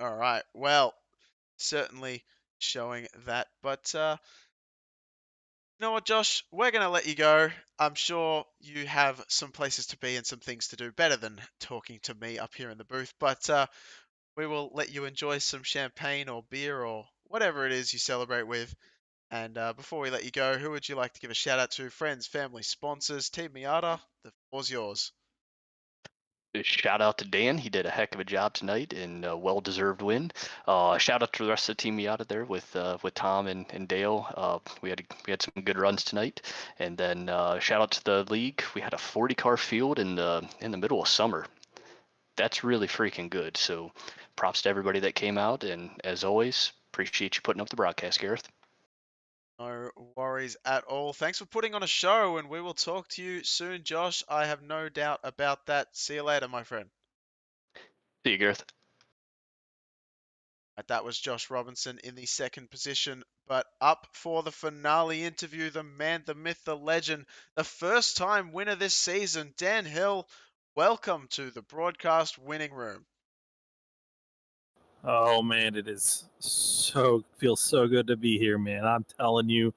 All right. Well, certainly showing that. But you know what, Josh? We're going to let you go. I'm sure you have some places to be and some things to do better than talking to me up here in the booth. But we will let you enjoy some champagne or beer or whatever it is you celebrate with. And before we let you go, who would you like to give a shout out to? Friends, family, sponsors, Team Miata, the floor's yours. Shout out to Dan. He did a heck of a job tonight and a well-deserved win. Shout out to the rest of the team out of there with Tom and Dale. We had some good runs tonight. And then shout out to the league. We had a 40-car field in the middle of summer. That's really freaking good. So props to everybody that came out. And as always, appreciate you putting up the broadcast, Gareth. No worries at all. Thanks for putting on a show, and we will talk to you soon, Josh. I have no doubt about that. See you later, my friend. See you, Gareth. That was Josh Robinson in the second position. But up for the finale interview, the man, the myth, the legend, the first time winner this season, Dan Hill. Welcome to the broadcast winning room. Oh man, it is feels so good to be here, man. I'm telling you,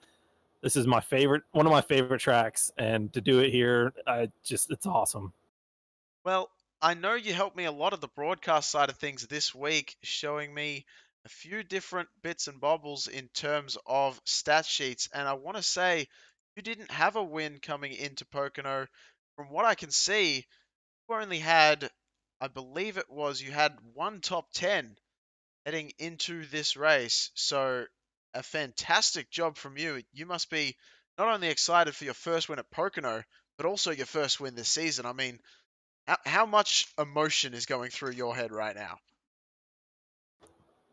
this is one of my favorite tracks, and to do it here, it's awesome. Well, I know you helped me a lot of the broadcast side of things this week, showing me a few different bits and bobbles in terms of stat sheets. And I want to say you didn't have a win coming into Pocono. From what I can see, you only had, I believe it was, you had one top 10 heading into this race. So a fantastic job from you. You must be not only excited for your first win at Pocono, but also your first win this season. I mean, how much emotion is going through your head right now?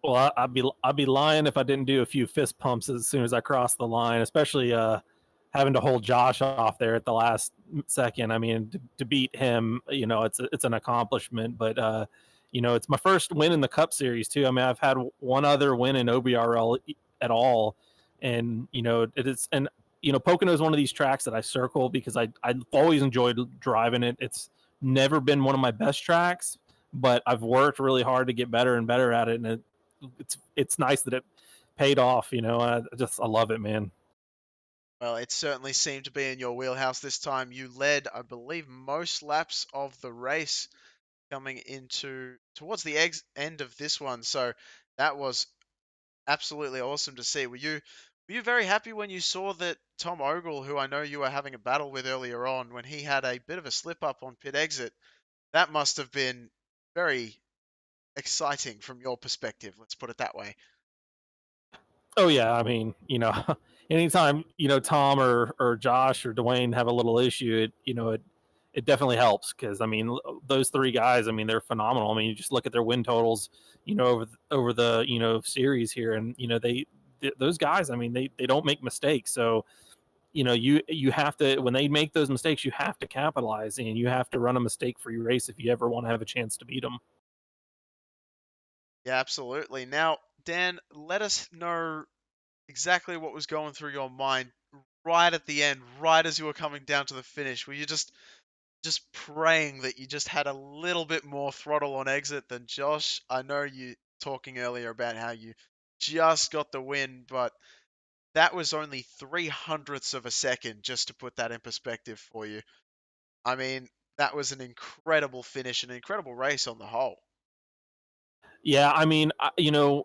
Well, I'd be lying if I didn't do a few fist pumps as soon as I crossed the line, especially having to hold Josh off there at the last second. I mean, to beat him, it's an accomplishment. But it's my first win in the Cup Series too. I mean, I've had one other win in OBRL at all, and it is. And Pocono is one of these tracks that I circle because I've always enjoyed driving it. It's never been one of my best tracks, but I've worked really hard to get better and better at it, and it's nice that it paid off. I love it, man. Well, it certainly seemed to be in your wheelhouse this time. You led, I believe, most laps of the race coming into towards the end of this one. So that was absolutely awesome to see. Were you very happy when you saw that Tom Ogle, who I know you were having a battle with earlier on, when he had a bit of a slip up on pit exit? That must have been very exciting from your perspective. Let's put it that way. Oh yeah, I mean, anytime Tom or Josh or Dwayne have a little issue, it definitely helps because I mean those three guys, I mean they're phenomenal. I mean you just look at their win totals, over the series here, and those guys, I mean they don't make mistakes. So you have to, when they make those mistakes, you have to capitalize and you have to run a mistake-free race if you ever want to have a chance to beat them. Yeah, absolutely. Now, Dan, let us know exactly what was going through your mind right at the end, right as you were coming down to the finish. Were you just praying that you just had a little bit more throttle on exit than Josh? I know you talking earlier about how you just got the win, but that was only 300ths of a second, just to put that in perspective for you. I mean, that was an incredible finish, an incredible race on the whole. Yeah, I mean, I knew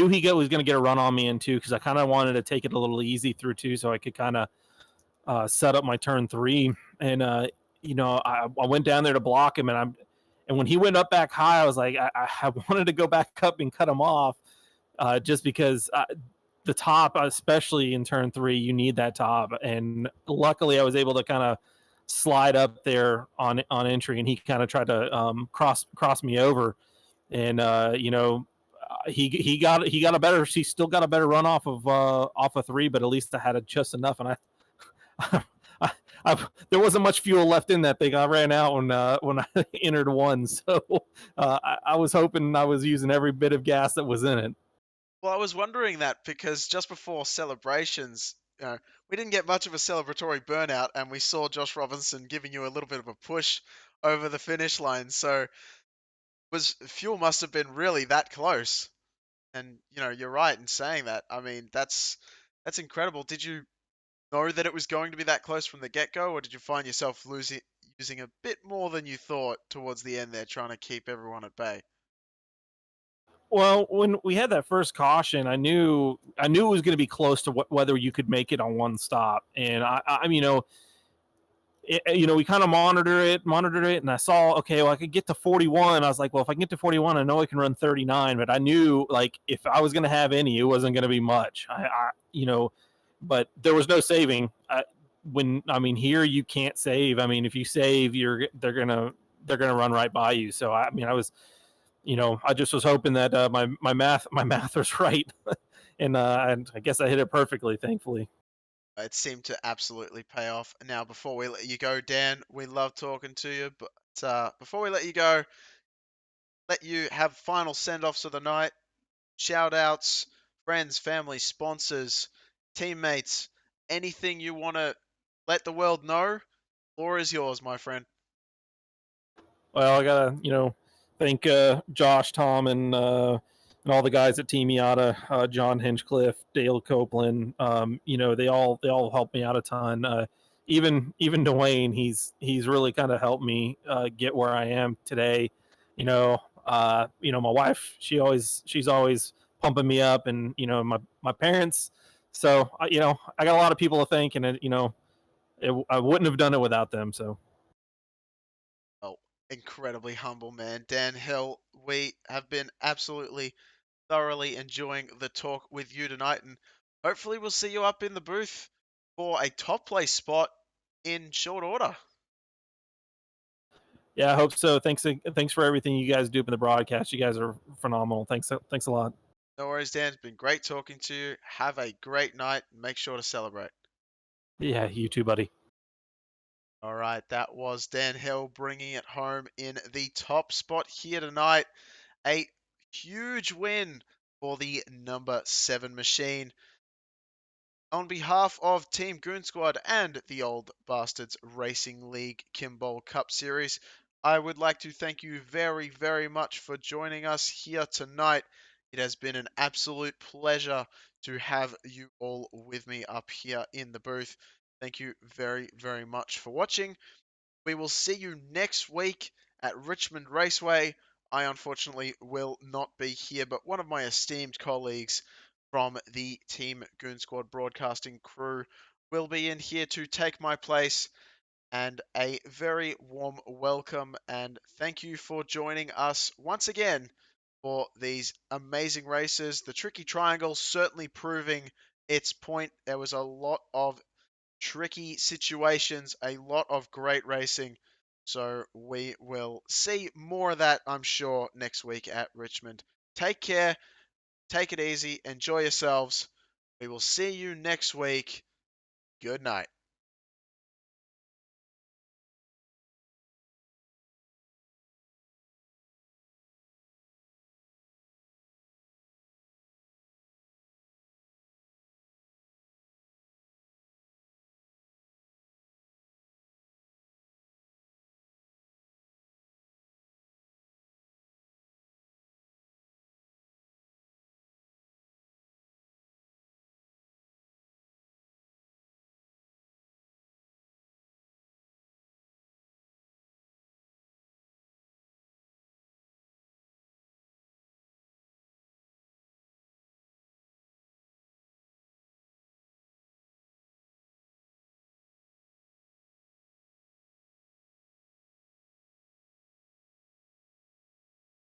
was going to get a run on me in two because I kind of wanted to take it a little easy through two so I could kind of set up my turn three. And I went down there to block him, and when he went up back high, I was like, I wanted to go back up and cut him off, just because the top, especially in turn three, you need that top. And luckily, I was able to kind of slide up there on entry, and he kind of tried to cross me over, and he still got a better run off of three, but at least I had it just enough, and there wasn't much fuel left in that thing. I ran out when I entered one, so I was hoping I was using every bit of gas that was in it. Well, I was wondering that because just before celebrations, we didn't get much of a celebratory burnout, and we saw Josh Robinson giving you a little bit of a push over the finish line. So, was fuel must have been really that close. And you're right in saying that. I mean, that's incredible. Did you know that it was going to be that close from the get-go, or did you find yourself using a bit more than you thought towards the end there, trying to keep everyone at bay? Well, when we had that first caution, I knew it was going to be close to whether you could make it on one stop, and we kind of monitored it, and I saw, okay, well, I could get to 41. I was like, well, if I can get to 41, I know I can run 39, but I knew, like, if I was going to have any, it wasn't going to be much. But there was no saving. Here you can't save. I mean, if you save, they're gonna run right by you. So I just was hoping that my math was right, and I guess I hit it perfectly, thankfully. It seemed to absolutely pay off. Now, before we let you go, Dan, we love talking to you, but before we let you go, let you have final send-offs of the night, shout-outs, friends, family, sponsors, teammates, anything you want to let the world know. Floor is yours, my friend. Well, I gotta thank Josh, Tom, and all the guys at Team Miata, John Hinchcliffe, Dale Copeland. They all helped me out a ton. Even Dwayne, he's really kind of helped me get where I am today. My wife, she's always pumping me up, and my parents. So I got a lot of people to thank, and I wouldn't have done it without them. So. Oh, incredibly humble man. Dan Hill, we have been absolutely thoroughly enjoying the talk with you tonight, and hopefully we'll see you up in the booth for a top place spot in short order. Yeah, I hope so. Thanks for everything you guys do in the broadcast. You guys are phenomenal. Thanks a lot. No worries, Dan. It's been great talking to you. Have a great night. Make sure to celebrate. Yeah, you too, buddy. All right, that was Dan Hill bringing it home in the top spot here tonight. A huge win for the number 7 machine. On behalf of Team Goon Squad and the Old Bastards Racing League Kimball Cup Series, I would like to thank you very, very much for joining us here tonight. It has been an absolute pleasure to have you all with me up here in the booth. Thank you very, very much for watching. We will see you next week at Richmond Raceway. I unfortunately will not be here, but one of my esteemed colleagues from the Team Goon Squad broadcasting crew will be in here to take my place. And a very warm welcome and thank you for joining us once again for these amazing races. The Tricky Triangle certainly proving its point. There was a lot of tricky situations, a lot of great racing. So we will see more of that, I'm sure, next week at Richmond. Take care, take it easy, enjoy yourselves. We will see you next week. Good night.